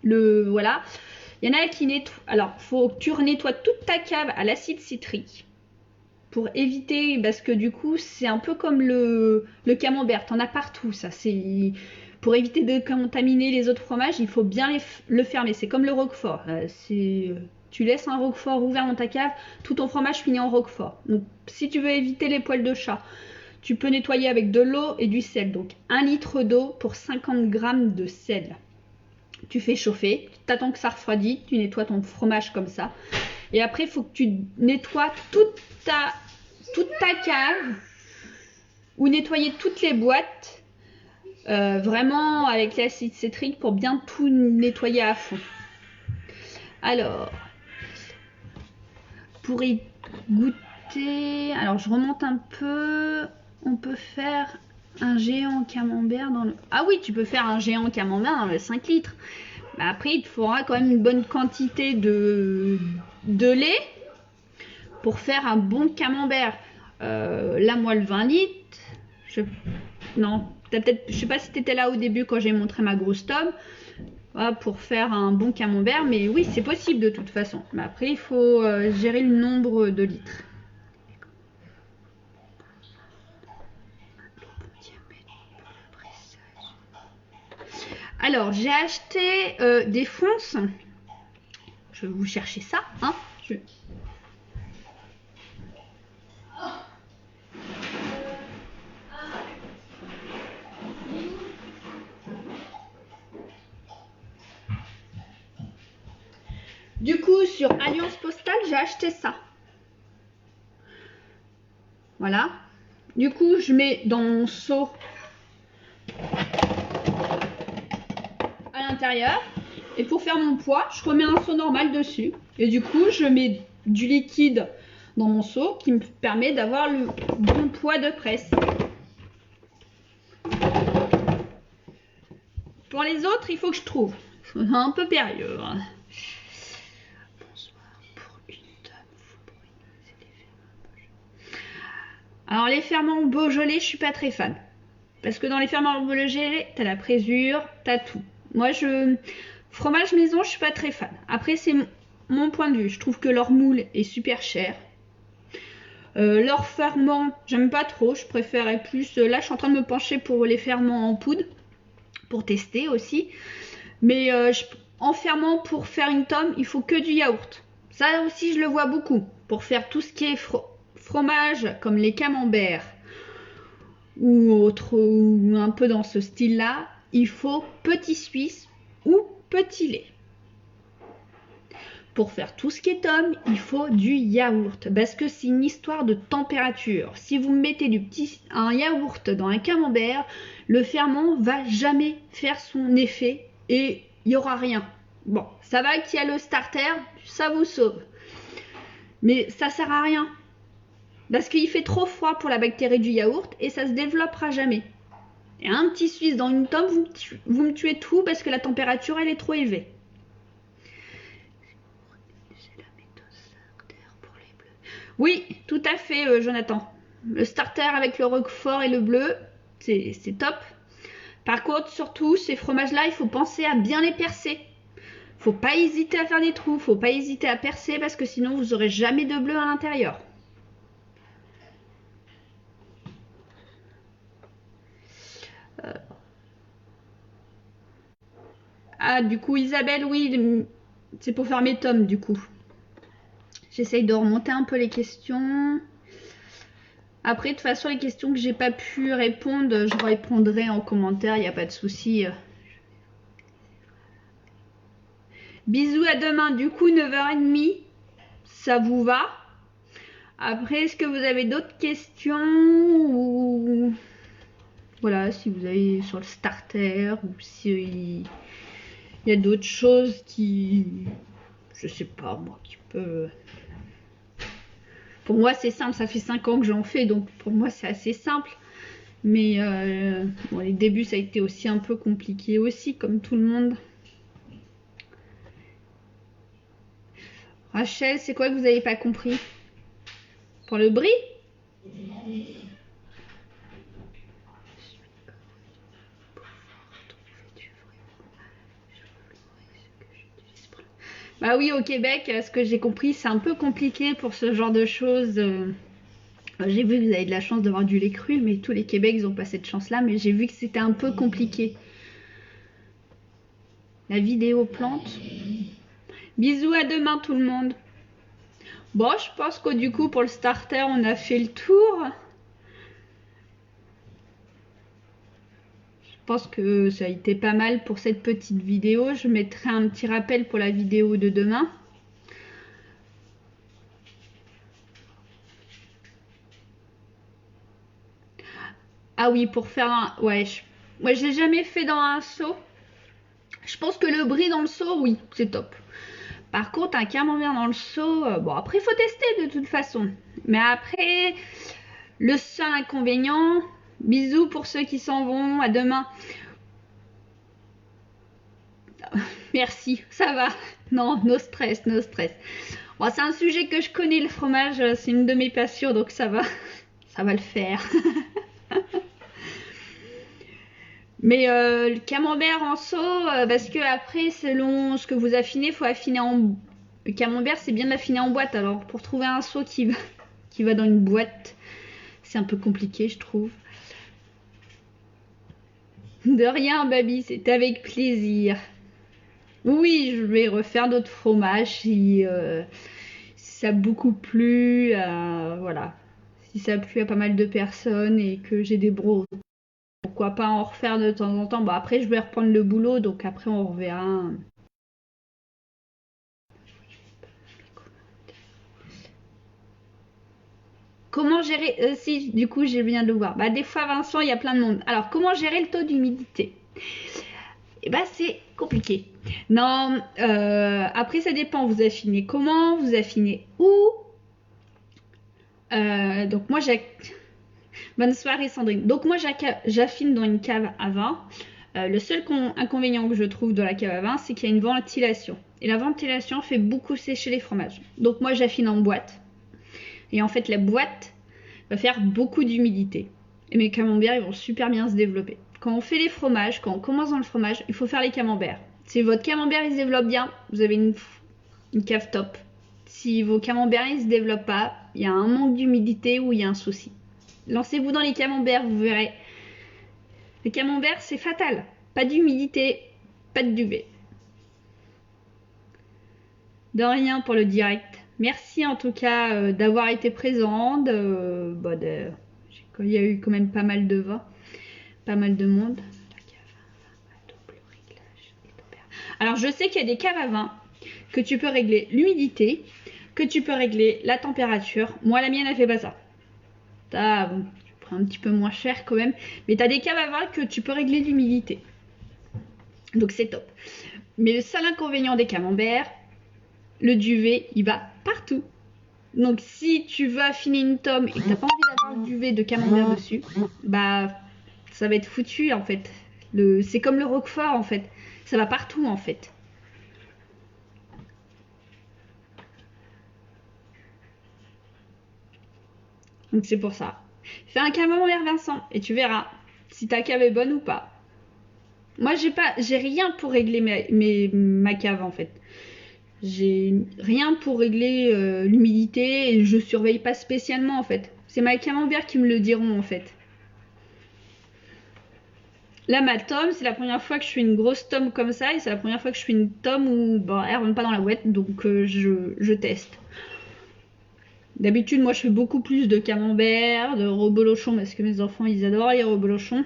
voilà, il y en a qui nettoient. Alors, faut que tu nettoies toute ta cave à l'acide citrique pour éviter, parce que du coup, c'est un peu comme le camembert, t'en as partout, ça. C'est pour éviter de contaminer les autres fromages, il faut bien le fermer. C'est comme le roquefort. Tu laisses un roquefort ouvert dans ta cave, tout ton fromage finit en roquefort. Donc, si tu veux éviter les poils de chat, tu peux nettoyer avec de l'eau et du sel. Donc 1 litre d'eau pour 50 g de sel. Tu fais chauffer, tu attends que ça refroidit, tu nettoies ton fromage comme ça. Et après, il faut que tu nettoies toute ta cave ou nettoyer toutes les boîtes. Vraiment avec l'acide citrique pour bien tout nettoyer à fond. Alors, pour y goûter, alors je remonte un peu. On peut faire un géant camembert dans le... Ah oui, tu peux faire un géant camembert dans le 5 litres. Mais après, il te faudra quand même une bonne quantité de lait pour faire un bon camembert. Là, moi, le 20 litres, non, je sais pas si tu étais là au début quand j'ai montré ma grosse tome. Voilà, pour faire un bon camembert, mais oui, c'est possible de toute façon. Mais après, il faut gérer le nombre de litres. Alors, j'ai acheté des fonces. Je vais vous chercher ça. Hein. Du coup, sur Alliance Postale, j'ai acheté ça. Voilà. Du coup, je mets dans mon seau à l'intérieur. Et pour faire mon poids, je remets un seau normal dessus. Et du coup, je mets du liquide dans mon seau qui me permet d'avoir le bon poids de presse. Pour les autres, il faut que je trouve. C'est un peu périlleux. Alors les ferments Beaujolais, je suis pas très fan. Parce que dans les ferments Beaujolais, t'as la présure, t'as tout. Moi, fromage maison, je suis pas très fan. Après, c'est mon point de vue. Je trouve que leur moule est super cher. Leur ferment, j'aime pas trop. Je préférais plus... Là, je suis en train de me pencher pour les ferments en poudre. Pour tester aussi. Mais en ferment, pour faire une tome, il faut que du yaourt. Ça aussi, je le vois beaucoup. Pour faire tout ce qui est fromage, comme les camemberts ou un peu dans ce style-là, il faut petit suisse ou petit lait. Pour faire tout ce qui est tome, il faut du yaourt parce que c'est une histoire de température. Si vous mettez un yaourt dans un camembert, le ferment va jamais faire son effet et il n'y aura rien. Bon, ça va qu'il y a le starter, ça vous sauve. Mais ça sert à rien. Parce qu'il fait trop froid pour la bactérie du yaourt et ça se développera jamais. Et un petit Suisse dans une tome, vous me tuez tout parce que la température elle est trop élevée. Oui, tout à fait, Jonathan. Le starter avec le roquefort et le bleu, c'est top. Par contre, surtout, ces fromages-là, il faut penser à bien les percer. Faut pas hésiter à faire des trous, faut pas hésiter à percer parce que sinon vous aurez jamais de bleu à l'intérieur. Ah, du coup, Isabelle, oui, c'est pour faire mes tomes, du coup. J'essaye de remonter un peu les questions. Après, de toute façon, les questions que j'ai pas pu répondre, je répondrai en commentaire, il n'y a pas de souci. Bisous, à demain. Du coup, 9h30, ça vous va? Après, est-ce que vous avez d'autres questions ou voilà, si vous avez sur le starter ou si il y a d'autres choses qui, je sais pas moi, qui peut. Pour moi, c'est simple, ça fait 5 ans que j'en fais, donc pour moi, c'est assez simple. Mais bon, les débuts, ça a été aussi un peu compliqué aussi, comme tout le monde. Rachel, c'est quoi que vous n'avez pas compris? Pour le brie? Bah oui, au Québec, ce que j'ai compris, c'est un peu compliqué pour ce genre de choses. J'ai vu que vous avez de la chance d'avoir du lait cru, mais tous les Québec, ils n'ont pas cette chance-là. Mais j'ai vu que c'était un peu compliqué. La vidéo plante. Bisous, à demain tout le monde. Bon, je pense que du coup, pour le starter, on a fait le tour. Je pense que ça a été pas mal pour cette petite vidéo. Je mettrai un petit rappel pour la vidéo de demain. Ah oui, pour faire un... Ouais, je l'ai jamais fait dans un seau. Je pense que le brie dans le seau, oui, c'est top. Par contre, un camembert dans le seau, bon, après, il faut tester de toute façon. Mais après, le seul inconvénient... Bisous pour ceux qui s'en vont. À demain. Merci, ça va. Non, no stress, no stress. Bon, c'est un sujet que je connais, le fromage. C'est une de mes passions, donc ça va. Ça va le faire. Mais le camembert en seau, parce que après, selon ce que vous affinez, il faut affiner en... Le camembert, c'est bien d'affiner en boîte. Alors, pour trouver un seau qui va dans une boîte, c'est un peu compliqué, je trouve. De rien, Baby, c'est avec plaisir. Oui, je vais refaire d'autres fromages si ça a beaucoup plu. Voilà. Si ça a plu à pas mal de personnes et que j'ai des bros. Pourquoi pas en refaire de temps en temps. Bon, après, je vais reprendre le boulot, donc après, on reverra. Comment gérer... si, du coup, j'ai bien de le voir. Bah, des fois, Vincent, il y a plein de monde. Alors, comment gérer le taux d'humidité? Eh bah, c'est compliqué. Non, après, ça dépend. Vous affinez comment? Vous affinez où? Donc, moi, j'ai... Bonne soirée, Sandrine. Donc, moi, j'affine dans une cave à vin. Le seul inconvénient que je trouve dans la cave à vin, c'est qu'il y a une ventilation. Et la ventilation fait beaucoup sécher les fromages. Donc, moi, j'affine en boîte. Et en fait, la boîte va faire beaucoup d'humidité. Et mes camemberts, ils vont super bien se développer. Quand on fait les fromages, quand on commence dans le fromage, il faut faire les camemberts. Si votre camembert il se développe bien, vous avez une cave top. Si vos camemberts ne se développent pas, il y a un manque d'humidité ou il y a un souci. Lancez-vous dans les camemberts, vous verrez. Les camemberts, c'est fatal. Pas d'humidité, pas de duvet. De rien pour le direct. Merci en tout cas d'avoir été présente. Il y a eu quand même pas mal de vin, pas mal de monde. Alors je sais qu'il y a des caves à vin que tu peux régler l'humidité, que tu peux régler la température. Moi, la mienne, elle fait pas ça. Bon, tu prends un petit peu moins cher quand même, mais tu as des caves à vin que tu peux régler l'humidité. Donc c'est top. Mais le seul inconvénient des camemberts, le duvet, il va partout. Donc si tu veux affiner une tome et que t'as pas envie d'avoir le duvet de camembert dessus, bah ça va être foutu en fait. C'est comme le roquefort en fait. Ça va partout en fait. Donc c'est pour ça. Fais un camembert Vincent et tu verras si ta cave est bonne ou pas. Moi j'ai rien pour régler ma cave en fait. J'ai rien pour régler l'humidité et je surveille pas spécialement en fait. C'est ma camembert qui me le diront en fait. Là ma tome, c'est la première fois que je fais une grosse tome comme ça et c'est la première fois que je fais une tome où bon, elle rentre pas dans la boîte donc je teste. D'habitude moi je fais beaucoup plus de camembert, de rebolochon parce que mes enfants ils adorent les rebolochons.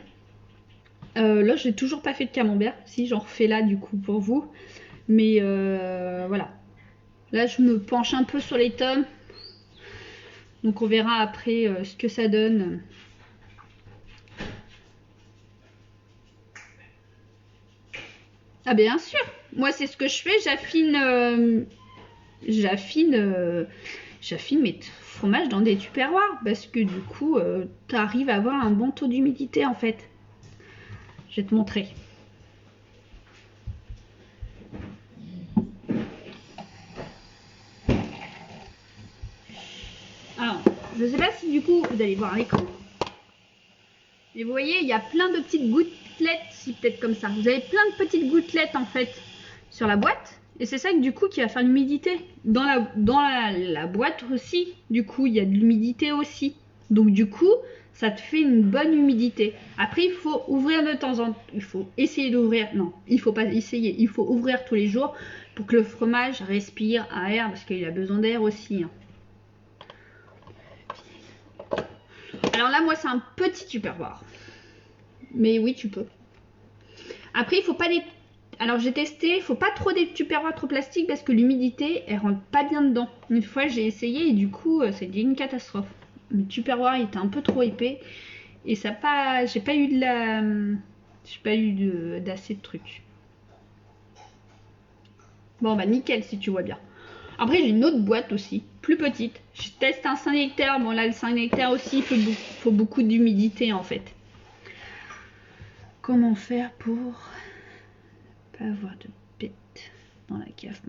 Là j'ai toujours pas fait de camembert, si j'en refais là du coup pour vous. Mais voilà. Là je me penche un peu sur les tomes. Donc on verra après ce que ça donne. Ah bien sûr, moi c'est ce que je fais, j'affine mes fromages dans des tupperwares parce que du coup tu arrives à avoir un bon taux d'humidité en fait. Je vais te montrer. Alors, je sais pas si du coup vous allez voir l'écran. Mais vous voyez, il y a plein de petites gouttelettes, si peut-être comme ça. Vous avez plein de petites gouttelettes en fait sur la boîte. Et c'est ça que du coup qui va faire l'humidité. Dans la boîte aussi, du coup, il y a de l'humidité aussi. Donc du coup, ça te fait une bonne humidité. Après, il faut ouvrir de temps en temps. Il faut essayer d'ouvrir. Non, il faut pas essayer. Il faut ouvrir tous les jours pour que le fromage respire à air parce qu'il a besoin d'air aussi. Hein. Alors là, moi, c'est un petit tupperware. Mais oui, tu peux. Après, il faut pas des... Alors, j'ai testé, il faut pas trop des tupperwares trop plastiques parce que l'humidité, elle rentre pas bien dedans. Une fois, j'ai essayé et du coup, c'était une catastrophe. Le tupperware, il était un peu trop épais et ça pas... J'ai pas eu de la... J'ai pas eu d'assez de trucs. Bon, bah nickel si tu vois bien. Après, j'ai une autre boîte aussi, plus petite. Je teste un 5 hectares. Bon, là, le 5 hectares aussi, il faut beaucoup d'humidité en fait. Comment faire pour pas avoir de bêtes dans la cave?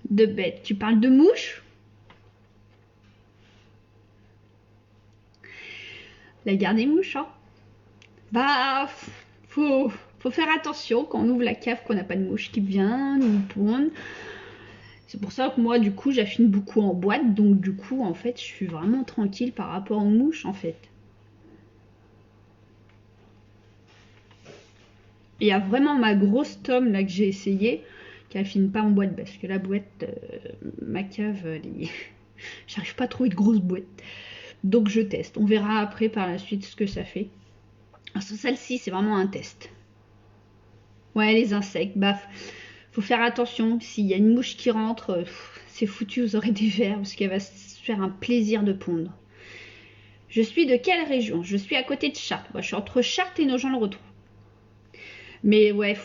De bêtes. Tu parles de mouches? La garde des mouches, hein? Bah, faut faire attention quand on ouvre la cave qu'on n'a pas de mouches qui viennent ou pondent. C'est pour ça que moi, du coup, j'affine beaucoup en boîte. Donc, du coup, en fait, je suis vraiment tranquille par rapport aux mouches, en fait. Il y a vraiment ma grosse tome là que j'ai essayé qui affine pas en boîte parce que la boîte, ma cave, j'arrive pas à trouver de grosse boîte. Donc je teste. On verra après par la suite ce que ça fait. Celle-ci, c'est vraiment un test. Ouais, les insectes, bah, faut faire attention. S'il y a une mouche qui rentre, c'est foutu, vous aurez des vers parce qu'elle va se faire un plaisir de pondre. Je suis de quelle région? Je suis à côté de Chartres. Moi, je suis entre Chartres et Nogent-le-Rotrou. Mais ouais,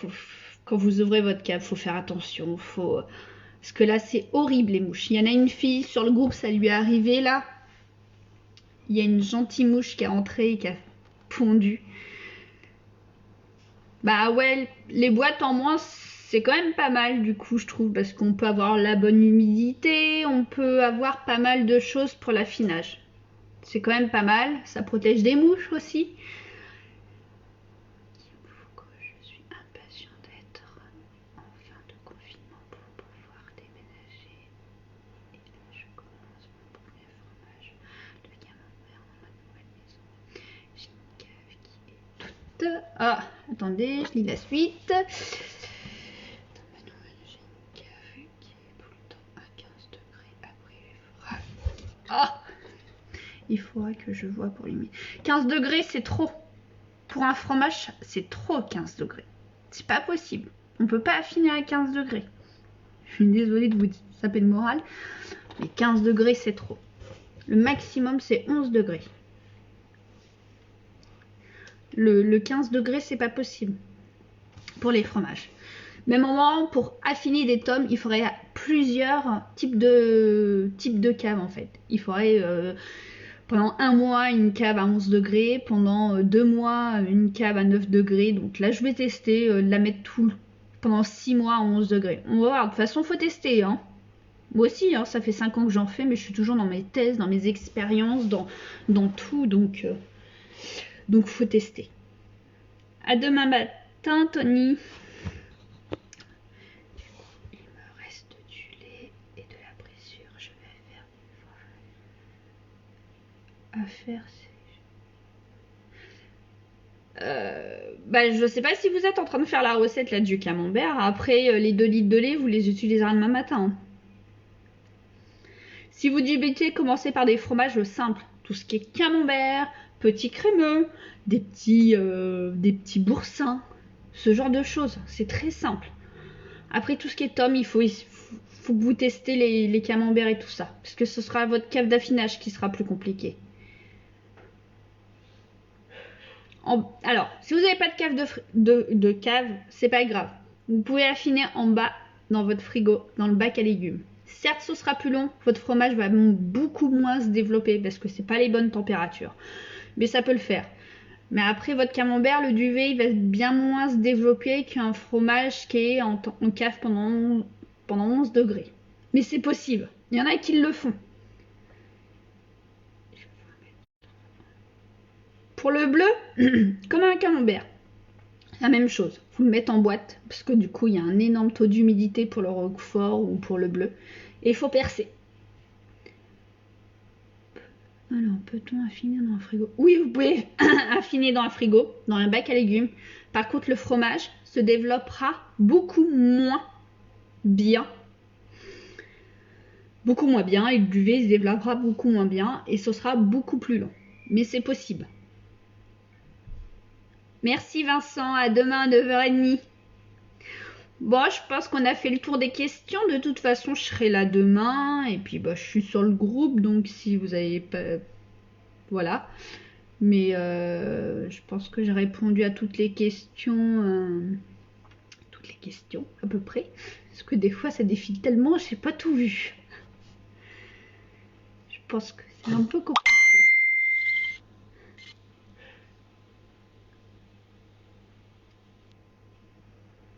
quand vous ouvrez votre cave, faut faire attention. Parce que là, c'est horrible les mouches. Il y en a une fille sur le groupe, ça lui est arrivé là. Il y a une gentille mouche qui est entrée et qui a pondu. Bah ouais, les boîtes en moins, c'est quand même pas mal du coup, je trouve, parce qu'on peut avoir la bonne humidité, on peut avoir pas mal de choses pour l'affinage. C'est quand même pas mal, ça protège des mouches aussi. Je suis impatient d'être en fin de confinement pour pouvoir déménager. Et là, je commence mon premier fromage de camembert dans ma nouvelle maison. J'ai une cave qui est toute... Ah, attendez, je lis la suite. Dans ma nouvelle, j'ai une cave qui est tout le temps à 15 degrés. Après, il faudra que je vois pour limiter. 15 degrés, c'est trop. Pour un fromage, c'est trop 15 degrés. C'est pas possible. On peut pas affiner à 15 degrés. Je suis désolée de vous taper le moral, mais 15 degrés c'est trop. Le maximum c'est 11 degrés. Le 15 degrés c'est pas possible pour les fromages. Même moment, pour affiner des tomes, il faudrait plusieurs types de caves en fait. Il faudrait pendant un mois une cave à 11 degrés, pendant 2 mois une cave à 9 degrés. Donc là je vais tester la mettre pendant 6 mois à 11 degrés. On va voir, de toute façon faut tester. Hein. Moi aussi, hein, ça fait 5 ans que j'en fais, mais je suis toujours dans mes tests, dans mes expériences, dans tout. Donc faut tester. À demain matin, Tony. À faire je sais pas si vous êtes en train de faire la recette là du camembert. Après les 2 litres de lait vous les utiliserez demain matin. Si vous débutez, commencez par des fromages simples, tout ce qui est camembert, petits crémeux, des petits boursins, ce genre de choses, c'est très simple. Après tout ce qui est tome, il faut que vous testez les camemberts et tout ça, parce que ce sera votre cave d'affinage qui sera plus compliqué. Alors, si vous n'avez pas de cave de cave, c'est pas grave. Vous pouvez affiner en bas dans votre frigo, dans le bac à légumes. Certes, ce sera plus long, votre fromage va beaucoup moins se développer parce que c'est pas les bonnes températures. Mais ça peut le faire. Mais après, votre camembert, le duvet, il va bien moins se développer qu'un fromage qui est en cave pendant 11 degrés. Mais c'est possible. Il y en a qui le font. Pour le bleu, comme un camembert, la même chose. Vous le mettez en boîte, parce que du coup, il y a un énorme taux d'humidité pour le roquefort ou pour le bleu. Et il faut percer. Alors, peut-on affiner dans un frigo? Oui, vous pouvez affiner dans un frigo, dans un bac à légumes. Par contre, le fromage se développera beaucoup moins bien. Beaucoup moins bien, et le duvet se développera beaucoup moins bien, et ce sera beaucoup plus long. Mais c'est possible. Merci Vincent, à demain à 9h30. Bon, je pense qu'on a fait le tour des questions. De toute façon, je serai là demain. Et puis, je suis sur le groupe. Donc, si vous avez pas... Voilà. Mais je pense que j'ai répondu à toutes les questions. Toutes les questions, à peu près. Parce que des fois, ça défile tellement, je n'ai pas tout vu. Je pense que c'est un peu compliqué.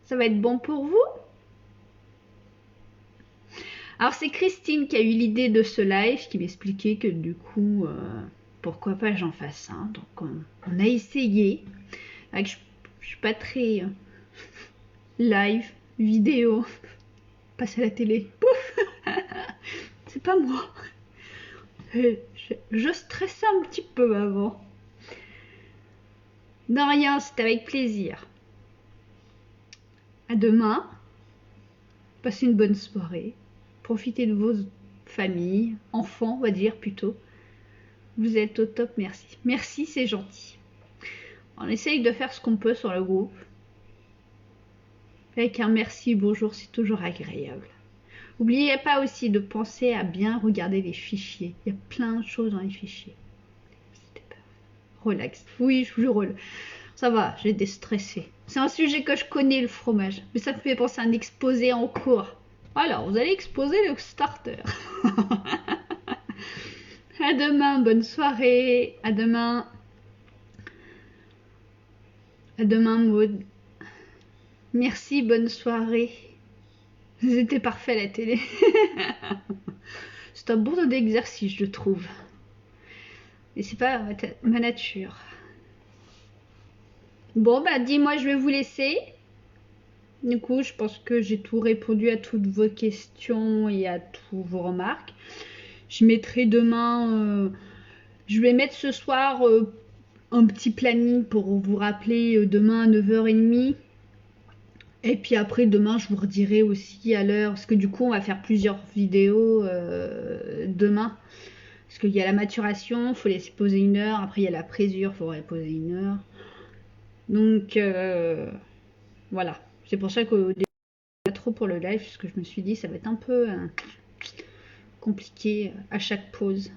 Ça va être bon pour vous? Alors c'est Christine qui a eu l'idée de ce live, qui m'expliquait que du coup, pourquoi pas j'en fasse un. Donc on a essayé. Je suis pas très live, vidéo, passer à la télé. Pouf. C'est pas moi. Je stressais un petit peu avant. Non, rien, c'est avec plaisir. À demain. Passez une bonne soirée. Profitez de vos familles, enfants, on va dire plutôt. Vous êtes au top, merci. Merci, c'est gentil. On essaye de faire ce qu'on peut sur le groupe. Avec un merci, bonjour, c'est toujours agréable. N'oubliez pas aussi de penser à bien regarder les fichiers. Il y a plein de choses dans les fichiers. Relax. Oui, je vous relâche. Ça va, j'ai déstressé. C'est un sujet que je connais, le fromage. Mais ça me fait penser à un exposé en cours. Alors, vous allez exposer le starter. À demain, bonne soirée. À demain. À demain, Maud. Merci, bonne soirée. C'était parfait la télé. C'est un bon d'exercice, je trouve. Mais c'est pas ma nature. Bon, dis-moi, je vais vous laisser. Du coup, je pense que j'ai tout répondu à toutes vos questions et à toutes vos remarques. Je mettrai demain... je vais mettre ce soir un petit planning pour vous rappeler demain à 9h30. Et puis après, demain, je vous redirai aussi à l'heure. Parce que du coup, on va faire plusieurs vidéos demain. Parce qu'il y a la maturation, il faut laisser poser 1 heure. Après, il y a la présure, il faudrait poser 1 heure. Donc, voilà. C'est pour ça qu'au début, trop pour le live, parce que je me suis dit ça va être un peu compliqué à chaque pause.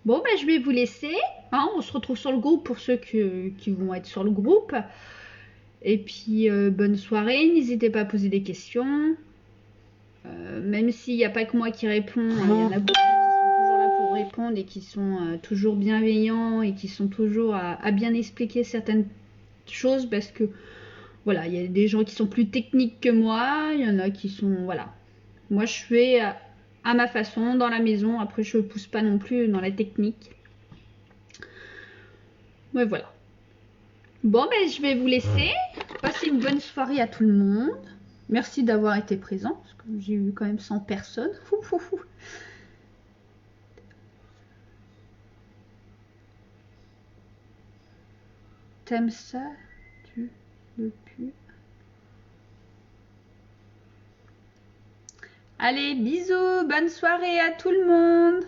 Bon, bah, je vais vous laisser. Hein, on se retrouve sur le groupe pour ceux qui vont être sur le groupe. Et puis, bonne soirée. N'hésitez pas à poser des questions. Même s'il n'y a pas que moi qui réponds, il y en a beaucoup qui sont toujours là pour répondre et qui sont toujours bienveillants et qui sont toujours à bien expliquer certaines choses parce que, voilà, il y a des gens qui sont plus techniques que moi. Il y en a qui sont, voilà. Moi, je fais à ma façon, dans la maison. Après, je ne pousse pas non plus dans la technique. Ouais, voilà. Bon, ben, je vais vous laisser. Passez une bonne soirée à tout le monde. Merci d'avoir été présent, parce que j'ai eu quand même 100 personnes. T'aimes ça? Tu le pues. Allez, bisous, bonne soirée à tout le monde.